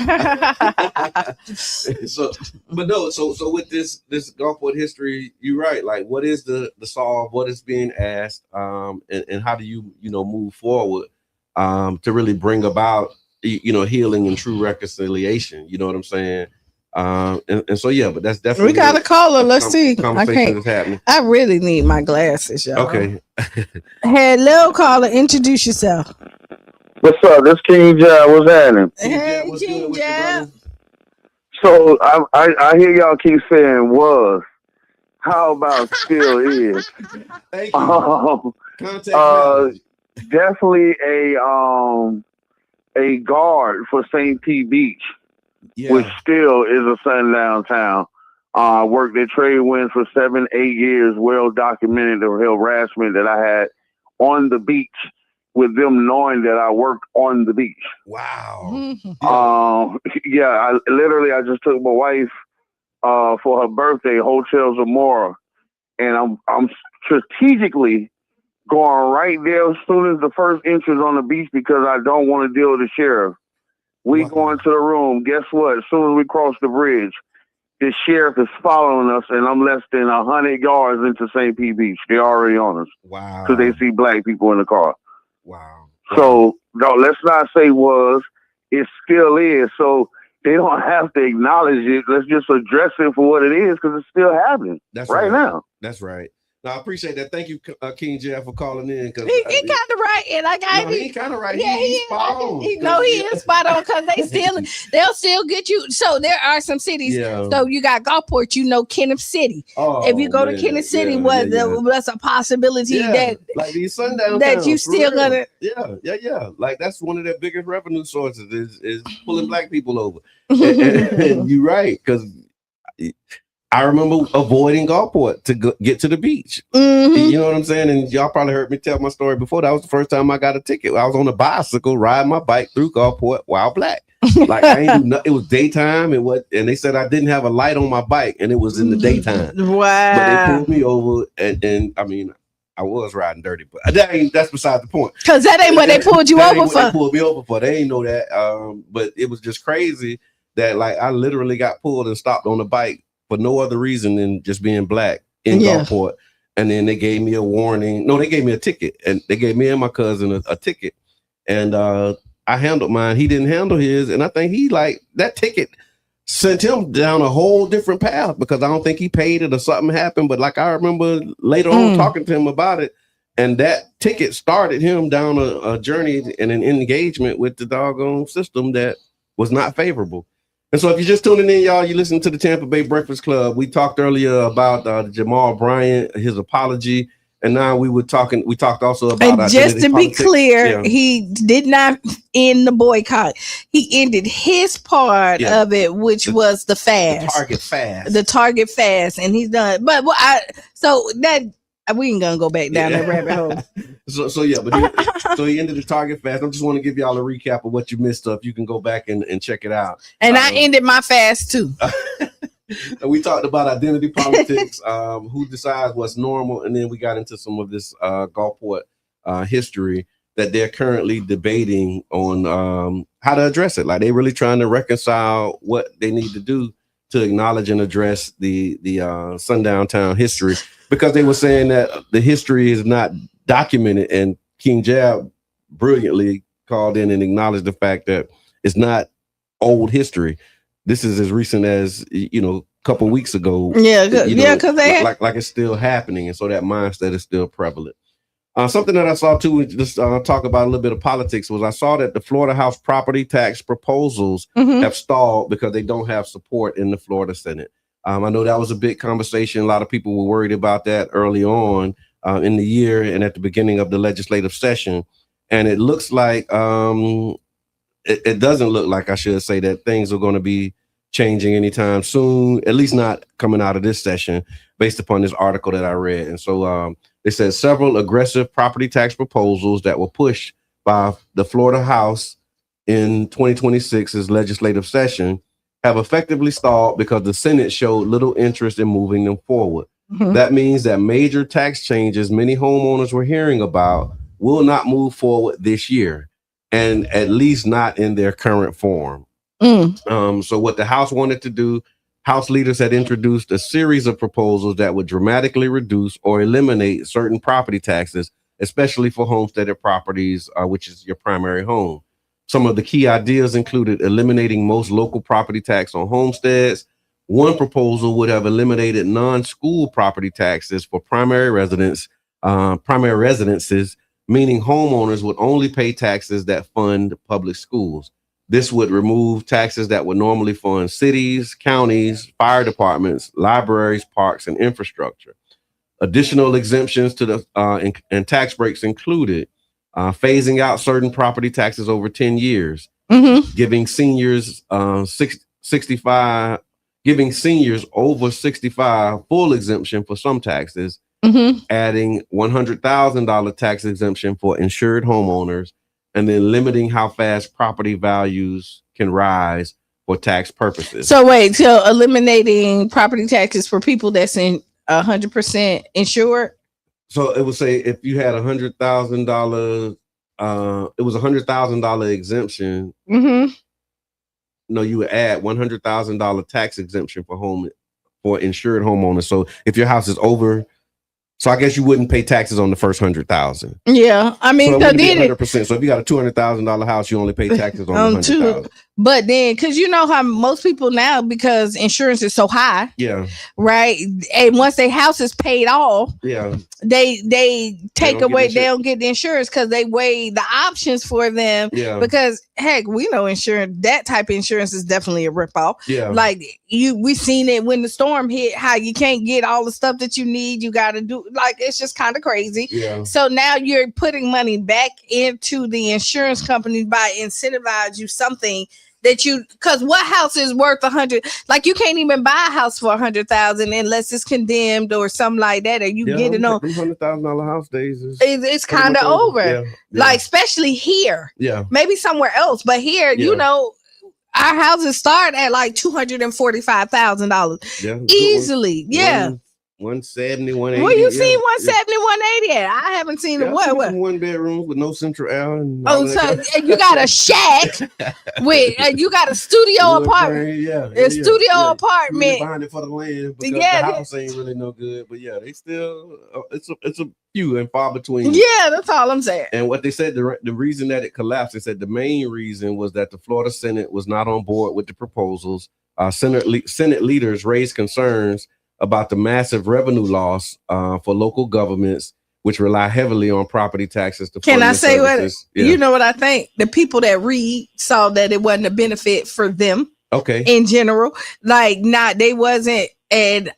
So with this Gulfport history, you're right. Like, what is the solve? What is being asked? And how do you move forward to really bring about healing and true reconciliation? You know what I'm saying? And so but that's definitely we got a caller. Let's see. Conversation is happening. I really need my glasses, y'all. Okay. Hello, caller. Introduce yourself. What's up? This King Jamal. What's happening? Hey, King Jamal. So I hear y'all keep saying was. How about still is? Thank you. Definitely a guard for St. P Beach. Yeah. Which still is a sundown town. Worked at trade winds for 7-8 years. Well documented the harassment that I had on the beach, with them knowing that I worked on the beach. Wow. I just took my wife for her birthday, Hotel Zamora, and I'm strategically going right there as soon as the first entrance on the beach, because I don't want to deal with the sheriff. We go into the room. Guess what? As soon as we cross the bridge, the sheriff is following us, and I'm less than 100 yards into St. P Beach. They're already on us. Wow. Because they see black people in the car. Wow. So, no, let's not say was. It still is. So they don't have to acknowledge it. Let's just address it for what it is, because it's still happening right now. That's right. No, I appreciate that. Thank you, King Jeff, for calling in. He kind of right, and he kind of right. Yeah, he's spot on. He is spot on, because they'll still get you. So there are some cities. Yeah. So you got Gulfport, Kenneth City. Oh, if you go to Kenneth City, that's a possibility that like these sundown that towns, you still gonna. Yeah. Like that's one of their biggest revenue sources is pulling black people over. and you're right, because I remember avoiding Gulfport to get to the beach. Mm-hmm. You know what I'm saying? And y'all probably heard me tell my story before. That was the first time I got a ticket. I was on a bicycle riding my bike through Gulfport while black. Like I ain't do nothing. It was daytime. And they said I didn't have a light on my bike, and it was in the daytime. Wow. But they pulled me over, and I mean, I was riding dirty, but that's beside the point. Because that ain't what they pulled you over for. They pulled me over for. They ain't know that. But it was just crazy that like I literally got pulled and stopped on the bike for no other reason than just being black in Gulfport. And then they gave me a warning. No, they gave me a ticket, and they gave me and my cousin a ticket. And I handled mine. He didn't handle his. And I think that ticket sent him down a whole different path, because I don't think he paid it or something happened. But like I remember later on talking to him about it, and that ticket started him down a journey and an engagement with the doggone system that was not favorable. And so if you're just tuning in, y'all, you listen to the Tampa Bay Breakfast Club. We talked earlier about Jamal Bryant, his apology. And now we talked also about. And just to be clear, he did not end the boycott. He ended his part of it, which was the fast. The Target fast. And he's done. But so that we ain't gonna go back down that rabbit hole. So yeah, but he ended the Target fast. I just want to give y'all a recap of what you missed up. You can go back and check it out. And I ended my fast too. We talked about identity politics, who decides what's normal, and then we got into some of this Gulfport history that they're currently debating on how to address it. Like they're really trying to reconcile what they need to do to acknowledge and address the sundown town history, because they were saying that the history is not documented, and King Jab brilliantly called in and acknowledged the fact that it's not old history. This is as recent as, a couple weeks ago. Yeah, because they like it's still happening, and so that mindset is still prevalent. Something that I saw too, just talk about a little bit of politics, was I saw that the Florida House property tax proposals have stalled because they don't have support in the Florida Senate. I know that was a big conversation. A lot of people were worried about that early on in the year and at the beginning of the legislative session. And it looks like, it doesn't look like, I should say, that things are going to be changing anytime soon, at least not coming out of this session, based upon this article that I read. And so it says several aggressive property tax proposals that were pushed by the Florida House in 2026's legislative session have effectively stalled because the Senate showed little interest in moving them forward. That means that major tax changes many homeowners were hearing about will not move forward this year, and at least not in their current form. So what the House wanted to do, House leaders had introduced a series of proposals that would dramatically reduce or eliminate certain property taxes, especially for homesteaded properties, which is your primary home. Some of the key ideas included eliminating most local property tax on homesteads. One proposal would have eliminated non-school property taxes for primary residences, meaning homeowners would only pay taxes that fund public schools. This would remove taxes that would normally fund cities, counties, fire departments, libraries, parks, and infrastructure. Additional exemptions to the and tax breaks included phasing out certain property taxes over 10 years, giving seniors over 65 full exemption for some taxes, adding $100,000 tax exemption for insured homeowners, and then limiting how fast property values can rise for tax purposes. So wait, so eliminating property taxes for people that's in 100% insured? So it would say if you had $100,000, it was $100,000 exemption. No, you would add $100,000 tax exemption for insured homeowners. So if your house is over, so I guess you wouldn't pay taxes on the first 100,000. Yeah, I mean, so 100%. So if you got a $200,000 house, you only pay taxes on 100,000. But then, because you know how most people now, because insurance is so high, right? And once their house is paid off, they take away. They don't get the insurance because they weigh the options for them. Because heck, we know insurance. That type of insurance is definitely a ripoff. Like we seen it when the storm hit. How you can't get all the stuff that you need. You got to do it's just kind of crazy. So now you're putting money back into the insurance company by incentivizing you something that because what house is worth 100? Like you can't even buy a house for 100,000 unless it's condemned or something like that, or you get it on $100,000 house days. It's kind of over. Like especially here. Maybe somewhere else, but here, you know, our houses start at like $245,000 easily. 170, 180. Well, you seen 170, 180 at? I haven't seen it. What? One bedroom with no central air. So you got a shack with you got a studio apartment. Apartment. Behind it for the land because the house ain't really no good. But they still it's a few and far between. Yeah, that's all I'm saying. And what they said, the reason that it collapsed, they said the main reason was that the Florida Senate was not on board with the proposals. Senate leaders raised concerns about the massive revenue loss for local governments, which rely heavily on property taxes to fund their services. You know what I think? The people that read saw that it wasn't a benefit for them. In general, like they wasn't, and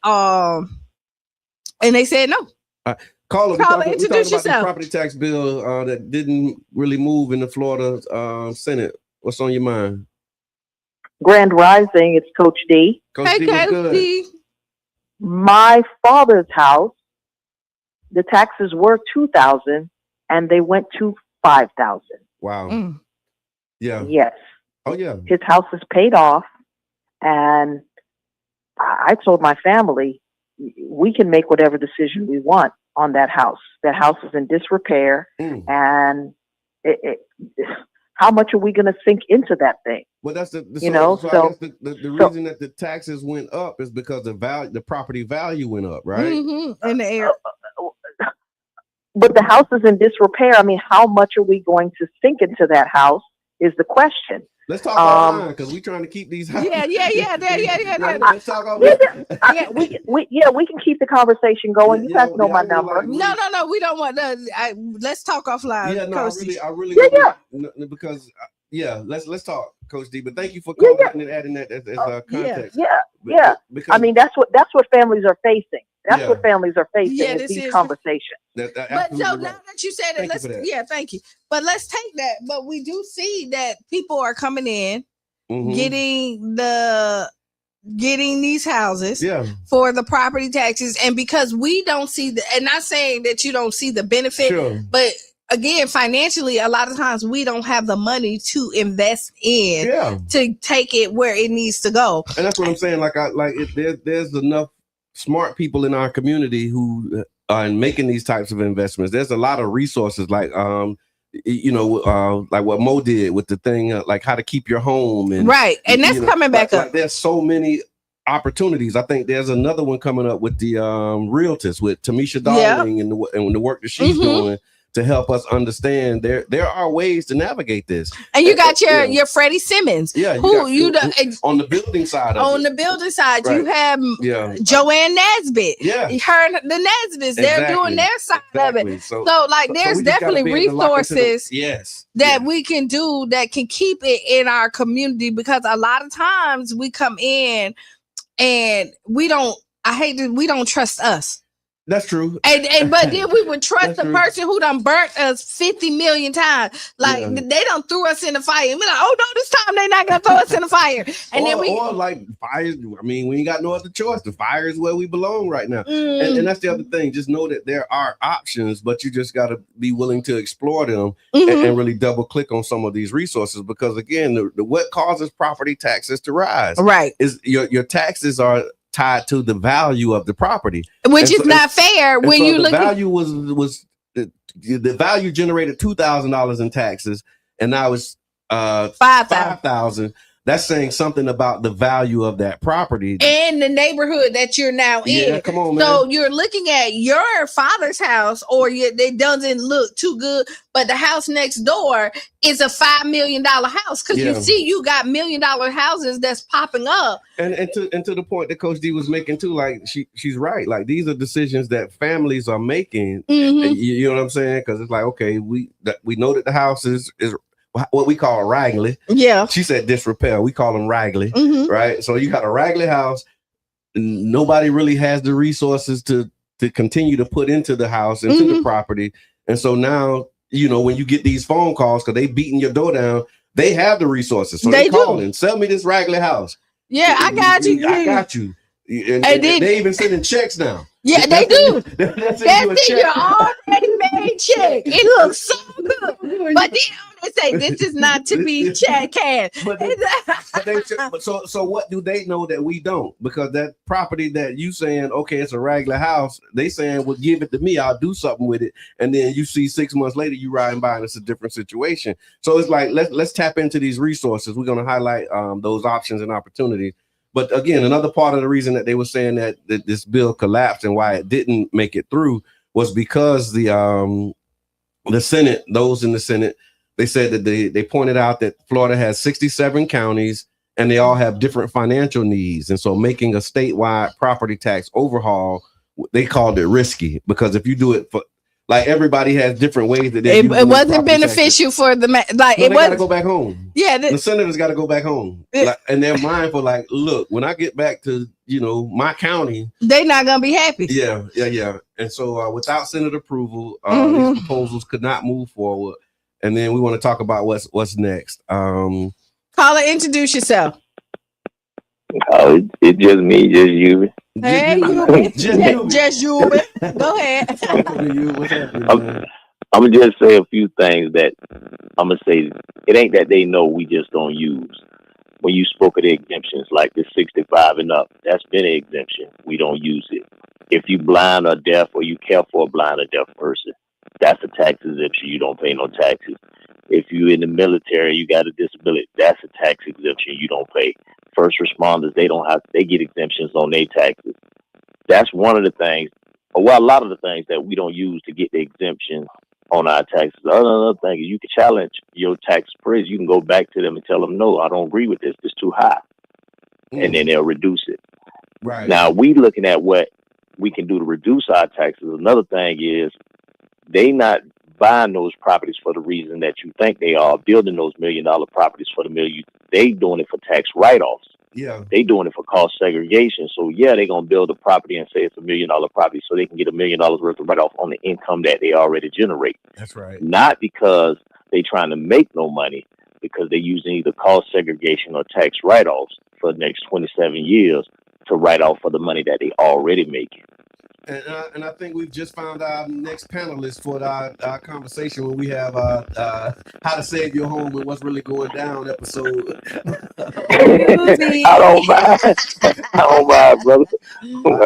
they said no. Caller, introduce yourself. The property tax bill that didn't really move in the Florida Senate. What's on your mind? Grand Rising. It's Coach D. Coach D, what's good? My father's house the taxes were $2,000 and they went to $5,000. Wow. Yeah. Yes. Oh yeah. His house is paid off, and I told my family, we can make whatever decision we want on that house. That house is in disrepair, and how much are we going to sink into that thing? Well, that's the you know. So I guess the reason that the taxes went up is because the property value went up, right? In the air. But the house is in disrepair. I mean, how much are we going to sink into that house is the question. Let's talk offline because we're trying to keep these houses. Yeah. Let's talk offline. We can keep the conversation going. You guys know my number. No, we don't want to. Let's talk offline. Yeah, no, I really, because let's talk, Coach D. But thank you for calling and adding that as context. Yeah. Because, I mean, that's what families are facing. That's what families are facing is these conversations. But so now that you said it, thank you. But let's take that. But we do see that people are coming in, getting these houses for the property taxes, and because we don't see and not saying that you don't see the benefit, but again, financially, a lot of times we don't have the money to invest in to take it where it needs to go. And that's what I'm saying. There's enough smart people in our community who are making these types of investments. There's a lot of resources like what Mo did with the thing, like how to keep your home. And that's coming back up. There's so many opportunities. I think there's another one coming up with the realtors with Tamisha Darling and the work that she's doing to help us understand there are ways to navigate this. And you got your Freddie Simmons, on the building side. The building side, you have Joanne Nesbitt. Her the Nesbitts, they're doing their side of it. So there's definitely resources that we can do that can keep it in our community, because a lot of times we come in and we don't trust us. That's true. And but then we would trust the person who done burnt us 50 million times. They done threw us in the fire. And we're like, oh no, this time they're not gonna throw us in the fire. And then fire. I mean, we ain't got no other choice. The fire is where we belong right now. And that's the other thing. Just know that there are options, but you just gotta be willing to explore them and really double click on some of these resources, because again, what causes property taxes to rise is your taxes are tied to the value of the property, which is not fair. When you look, value was the value generated $2,000 in taxes, and now it's $5,000. That's saying something about the value of that property and the neighborhood that you're now in. Come on, man. So you're looking at your father's house, or it doesn't look too good, but the house next door is a $5 million house, because you see, you got $1 million houses that's popping up. And to the point that Coach D was making too, like she's right. Like, these are decisions that families are making. You know what I'm saying? Because it's like, okay, we know that the house is what we call raggedy. She said disrepair. We call them raggedy, right? So you got a raggedy house. Nobody really has the resources to continue to put into the house, into the property. And so now, when you get these phone calls, because they beating your door down, they have the resources. So they calling, sell me this raggedy house. Yeah, I got you. I got you. And they even sending checks now. Yeah, they do. That's your already made check. It looks so good. But then they say this is not to be check cash. So what do they know that we don't? Because that property that you saying, okay, it's a regular house, they saying, well, give it to me, I'll do something with it. And then you see 6 months later, you riding by and it's a different situation. So it's like, let's tap into these resources. We're going to highlight those options and opportunities. But again, another part of the reason that they were saying that this bill collapsed and why it didn't make it through was because the Senate, those in the Senate, they said that they pointed out that Florida has 67 counties and they all have different financial needs. And so making a statewide property tax overhaul, they called it risky, because if you do it for, like, everybody has different ways that it wasn't beneficial for the it got to go back home. Yeah, the senators got to go back home, and they're mindful. Like, look, when I get back to my county, they're not gonna be happy. Yeah. And so without Senate approval, these proposals could not move forward. And then we want to talk about what's next. Caller, introduce yourself. It's just me, just you. Hey, just you. Go ahead. What's happening, man? I'm gonna just say a few things that I'm gonna say. It ain't that they know, we just don't use. When you spoke of the exemptions, like the 65 and up, that's been an exemption. We don't use it. If you blind or deaf, or you care for a blind or deaf person, that's a tax exemption. You don't pay no taxes. If you in the military, you got a disability, that's a tax exemption. You don't pay. First responders, they get exemptions on their taxes. That's one of the things, well, a lot of the things that we don't use to get the exemption on our taxes. Another thing is you can challenge your tax appraisal. You can go back to them and tell them, no, I don't agree with this. It's too high. And then they'll reduce it. Right. Now, we looking at what we can do to reduce our taxes. Another thing is they not buying those properties for the reason that you think they are, building those $1 million properties for the million. They doing it for tax write-offs. Yeah. They doing it for cost segregation. So yeah, they're gonna build a property and say it's $1 million property so they can get $1 million worth of write-off on the income that they already generate. That's right. Not because they trying to make no money, because they're using either cost segregation or tax write-offs for the next 27 years to write off for the money that they already making. And I think we've just found our next panelist for our conversation when we have How to Save Your Home and What's Really Going Down episode. I don't mind, brother.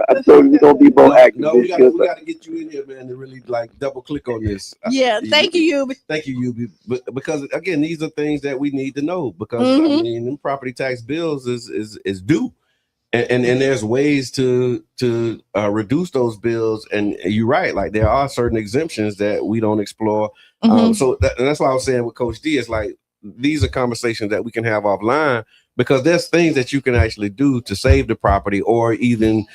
I told you don't be more active. No, we got to get you in here, man, to really like double click on this. Yeah, thank you, Yubi. Thank you, Yubi. Because again, these are things that we need to know because I mean, them property tax bills is due. And there's ways to reduce those bills, and you're right. Like there are certain exemptions that we don't explore. So that's why I was saying with Coach D, it's like these are conversations that we can have offline because there's things that you can actually do to save the property, or even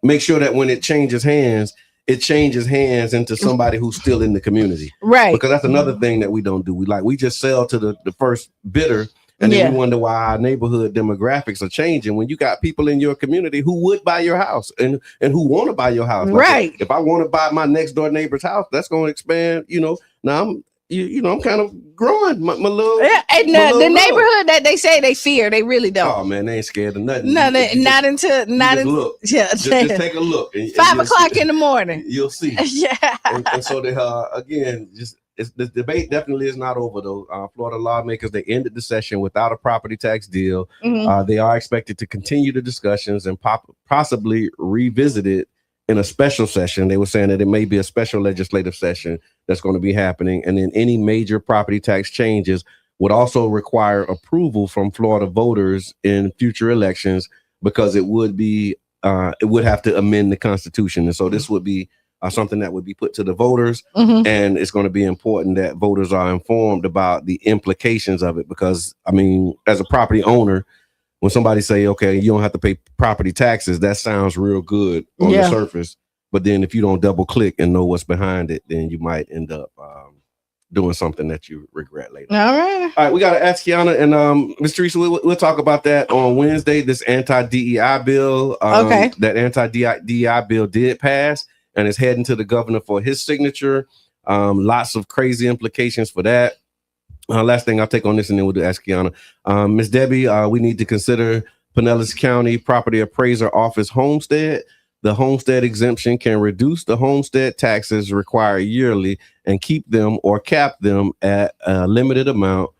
make sure that when it changes hands into somebody who's still in the community. Right. Because that's another thing that we don't do. We just sell to the first bidder. And then we wonder why our neighborhood demographics are changing when you got people in your community who would buy your house and who want to buy your house. Like right. If I want to buy my next door neighbor's house, that's going to expand. Now I'm kind of growing my little. Yeah, and the neighborhood that they say they fear, they really don't. Oh man, they ain't scared of nothing. Not until look. Yeah, just take a look. 5 o'clock in the morning. You'll see. Yeah. And so they again just. The debate definitely is not over, though. Florida lawmakers, they ended the session without a property tax deal. They are expected to continue the discussions and possibly revisit it in a special session. They were saying that it may be a special legislative session that's going to be happening. And then any major property tax changes would also require approval from Florida voters in future elections because it would have to amend the Constitution. And so this would be something that would be put to the voters, and it's going to be important that voters are informed about the implications of it. Because I mean, as a property owner, when somebody say, "Okay, you don't have to pay property taxes," that sounds real good on the surface. But then, if you don't double click and know what's behind it, then you might end up doing something that you regret later. All right, we got to ask Qiana and Ms. Teresa. We'll talk about that on Wednesday. This anti-DEI bill, that anti-DEI bill did pass. And it's heading to the governor for his signature. Lots of crazy implications for that. Last thing I'll take on this, and then we'll ask Qiana. Ms. Debbie, we need to consider Pinellas County Property Appraiser Office homestead. The homestead exemption can reduce the homestead taxes required yearly and keep them or cap them at a limited amount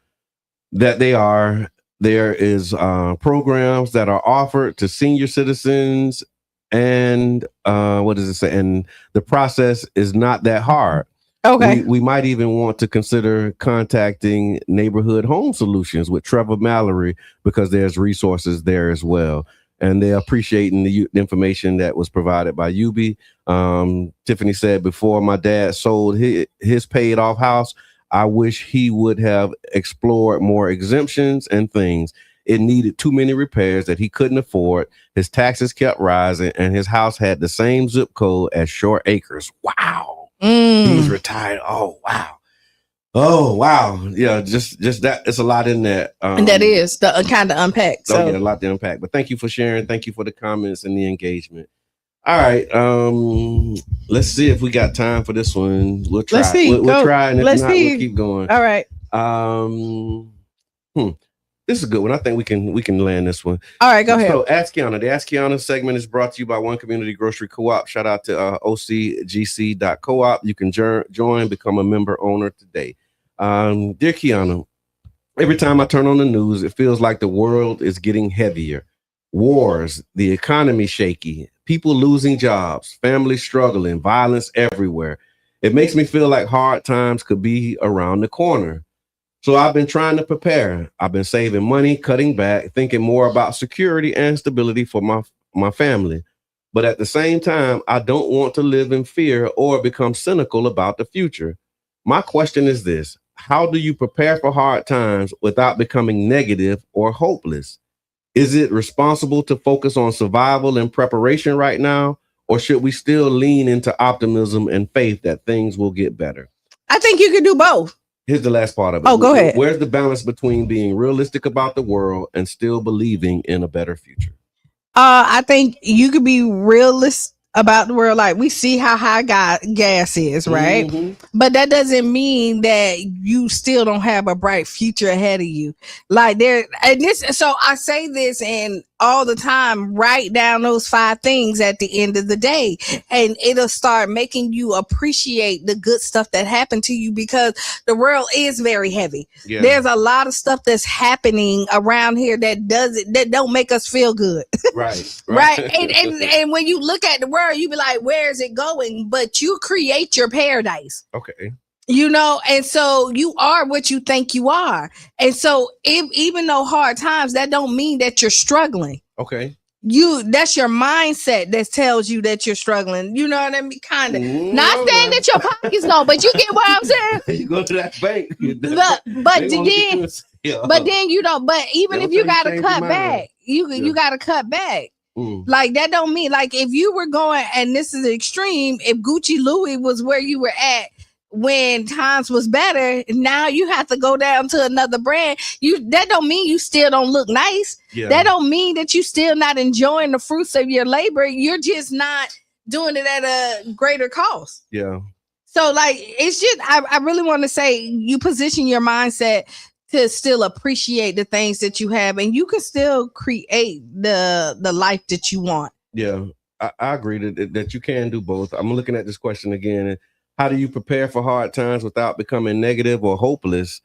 that they are. There is programs that are offered to senior citizens. And what does it say? And the process is not that hard. Okay. We might even want to consider contacting Neighborhood Home Solutions with Trevor Mallory because there's resources there as well. And they're appreciating the information that was provided by Yubi. Tiffany said before my dad sold his paid off house, I wish he would have explored more exemptions and things. It needed too many repairs that he couldn't afford. His taxes kept rising, and his house had the same zip code as Short Acres. Wow. He's retired. Oh, wow. Yeah, just that. It's a lot in that. And that is the kind of unpack. So yeah, a lot to unpack. But thank you for sharing. Thank you for the comments and the engagement. All right. Let's see if we got time for this one. We'll try. We'll try, and if not, we'll keep going. All right. This is a good one. I think we can land this one. All right, go ahead. So Ask Qiana. The Ask Qiana segment is brought to you by One Community Grocery Co-op. Shout out to ocgc.coop. You can join, become a member owner today. Dear Qiana, every time I turn on the news, it feels like the world is getting heavier. Wars, the economy shaky, people losing jobs, families struggling, violence everywhere. It makes me feel like hard times could be around the corner. So I've been trying to prepare. I've been saving money, cutting back, thinking more about security and stability for my family. But at the same time, I don't want to live in fear or become cynical about the future. My question is this: how do you prepare for hard times without becoming negative or hopeless? Is it responsible to focus on survival and preparation right now, or should we still lean into optimism and faith that things will get better? I think you can do both. Here's the last part of it. Oh, go ahead. Where's the balance between being realistic about the world and still believing in a better future? I think you could be realistic about the world. Like, we see how high gas is, right? Mm-hmm. But that doesn't mean that you still don't have a bright future ahead of you. Like, so I say this and all the time, write down those 5 things at the end of the day, and it'll start making you appreciate the good stuff that happened to you, because the world is very heavy. Yeah. There's a lot of stuff that's happening around here that don't make us feel good. Right. And when you look at the world, you be like, where is it going? But you create your paradise. Okay. And so you are what you think you are. And so even though hard times, that don't mean that you're struggling. Okay. That's your mindset that tells you that you're struggling. You know what I mean? Kind of. Not saying that your pockets no, but you get what I'm saying. You go to that bank. But even if you gotta cut back, you gotta cut back. Like, that don't mean, like, if you were going, and this is extreme, if Gucci Louis was where you were at when times was better, now you have to go down to another brand. That don't mean you still don't look nice. Yeah. That don't mean that you still not enjoying the fruits of your labor. You're just not doing it at a greater cost. Yeah. So, like, it's just, I really want to say, you position your mindset to still appreciate the things that you have, and you can still create the life that you want. Yeah, I agree that you can do both. I'm looking at this question again. How do you prepare for hard times without becoming negative or hopeless?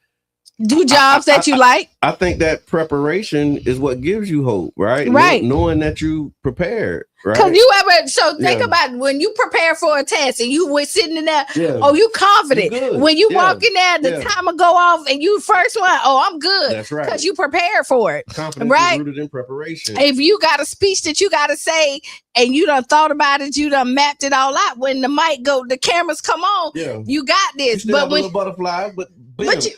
Do jobs that you like. I think that preparation is what gives you hope, right? Right. Knowing that you prepared, right? Because think about when you prepare for a test and you were sitting in there, you confident. When you walk in there, the timer go off and you first one, I'm good. That's right. Because you prepared for it. Confidence is rooted in preparation. If you got a speech that you got to say and you done thought about it, you done mapped it all out. When the cameras come on, you got this. You still have butterfly, but once it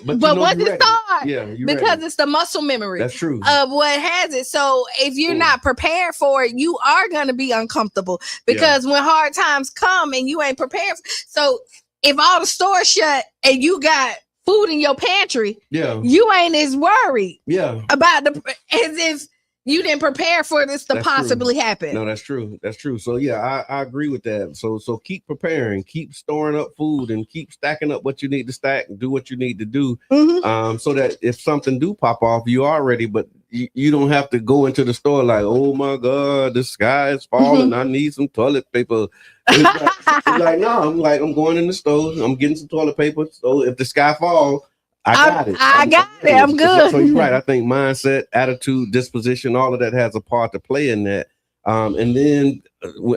starts, because it's the muscle memory. That's true. Of what has it. So if you're not prepared for it, you are going to be uncomfortable, because when hard times come and you ain't prepared. So if all the stores shut and you got food in your pantry, you ain't as worried about as if you didn't prepare for this to possibly happen. No, that's true. That's true. So I agree with that. So keep preparing, keep storing up food, and keep stacking up what you need to stack and do what you need to do. So that if something do pop off, you are ready, but you don't have to go into the store like, oh my God, the sky is falling. I need some toilet paper. It's like, no, I'm going in the store. I'm getting some toilet paper. So if the sky falls, I got it. I'm good. So you're right. I think mindset, attitude, disposition, all of that has a part to play in that. And then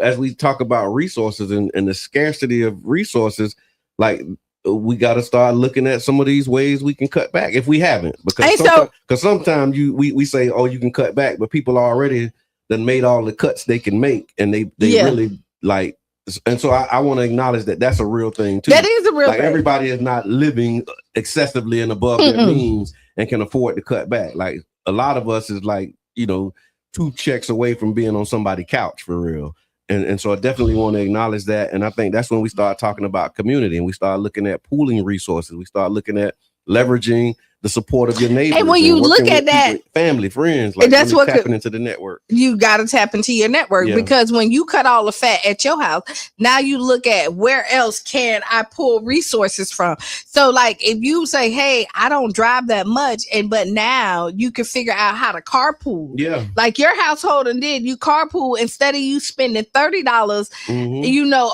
as we talk about resources and the scarcity of resources, like, we got to start looking at some of these ways we can cut back if we haven't. Because sometimes we say, you can cut back, but people already done made all the cuts they can make, and they really like. And so I want to acknowledge that that's a real thing too. That is a real thing. Everybody is not living excessively and above their means and can afford to cut back. Like, a lot of us is like, 2 checks away from being on somebody's couch for real. And so I definitely want to acknowledge that. And I think that's when we start talking about community, and we start looking at pooling resources. We start looking at leveraging the support of your neighbors. And when you look at that, family, friends, like that's really what tapping into the network. You got to tap into your network because when you cut all the fat at your house, now you look at where else can I pull resources from. So like if you say, hey, I don't drive that much, but now you can figure out how to carpool. Yeah. Like your household and did you carpool instead of you spending $30,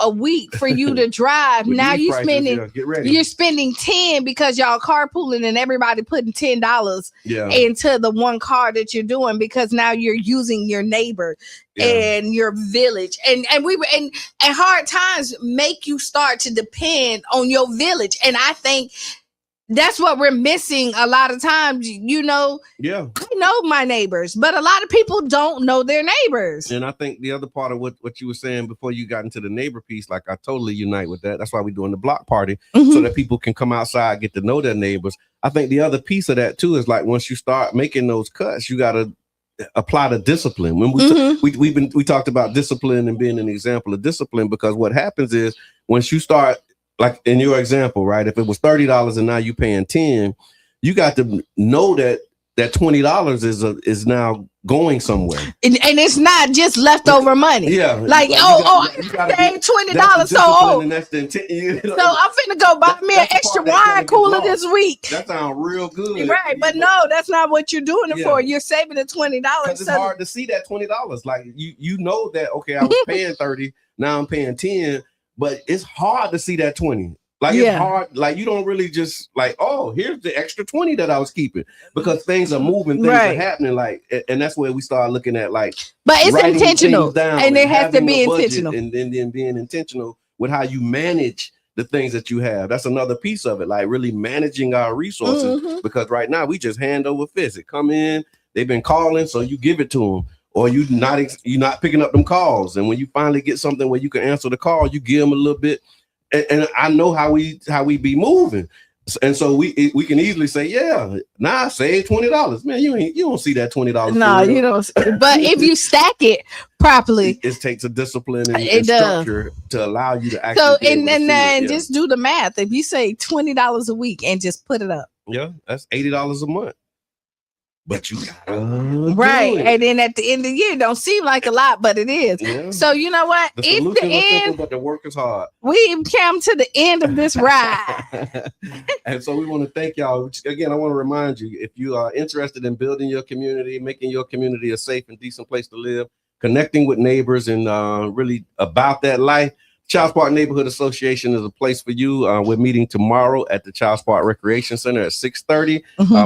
a week for you to drive. Now you you're spending 10 because y'all carpooling and everybody putting $10 into the one car that you're doing because now you're using your neighbor and your village and hard times make you start to depend on your village. And I think that's what we're missing a lot of times. I know my neighbors, but a lot of people don't know their neighbors. And I think the other part of what you were saying before you got into the neighbor piece, like I totally unite with that. That's why we're doing the block party so that people can come outside, get to know their neighbors. I think the other piece of that too is like once you start making those cuts, you got to apply the discipline. When we talked about discipline and being an example of discipline, because what happens is once you start, like in your example, right? If it was $30 and now you're paying 10, you got to know that $20 is now going somewhere, and it's not just leftover money. Yeah, like I paid $20, so that's the intent. So I'm finna go buy me an extra wine cooler this week. That sounds real good, right? But no, that's not what you're doing it for. You're saving the $20. It's hard to see that $20. Like you know that I was paying 30, now I'm paying 10, but it's hard to see that 20. Like it's hard, like you don't really just like, oh, here's the extra 20 that I was keeping because things are moving, things are happening, like, and that's where we start looking at like, but it's intentional, and it has to be intentional, and then being intentional with how you manage the things that you have. That's another piece of it, like really managing our resources because right now we just hand over fist. It come in, they've been calling, so you give it to them, or you're not picking up them calls, and when you finally get something where you can answer the call, you give them a little bit. And I know how we be moving, and so we can easily say, I save $20. Man, you don't see that $20. No, you don't. But if you stack it properly, it takes a discipline and structure to allow you to actually. So and just do the math. If you say $20 a week and just put it up, that's $80 a month. But you gotta and then at the end of the year, it don't seem like a lot, but it is. Yeah. So you know what? The solution is simple, but the work is hard. We come to the end of this ride, and so we want to thank y'all again. I want to remind you, if you are interested in building your community, making your community a safe and decent place to live, connecting with neighbors, and really about that life, Child Park Neighborhood Association is a place for you. We're meeting tomorrow at the Child Park Recreation Center at 6:30.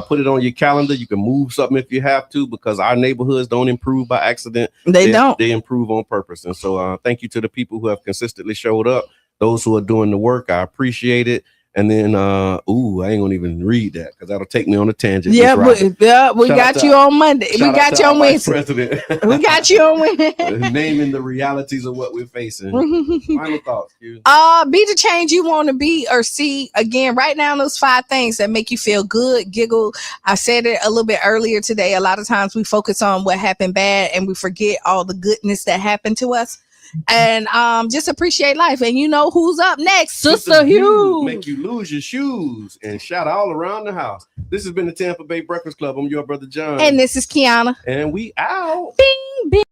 Put it on your calendar. You can move something if you have to, because our neighborhoods don't improve by accident. They don't. They improve on purpose. And so thank you to the people who have consistently showed up. Those who are doing the work, I appreciate it. And then, I ain't gonna even read that because that'll take me on a tangent. Yeah, we got you on Monday. We got you on Wednesday. We got you on Wednesday. Naming the realities of what we're facing. Final thoughts, Q. Be the change you want to be or see. Again, write down those 5 things that make you feel good, giggle. I said it a little bit earlier today. A lot of times we focus on what happened bad and we forget all the goodness that happened to us. And just appreciate life. And you know who's up next? Sister Hugh. Make you lose your shoes and shout all around the house. This has been the Tampa Bay Breakfast Club. I'm your brother John. And this is Qiana. And we out. Bing, bing.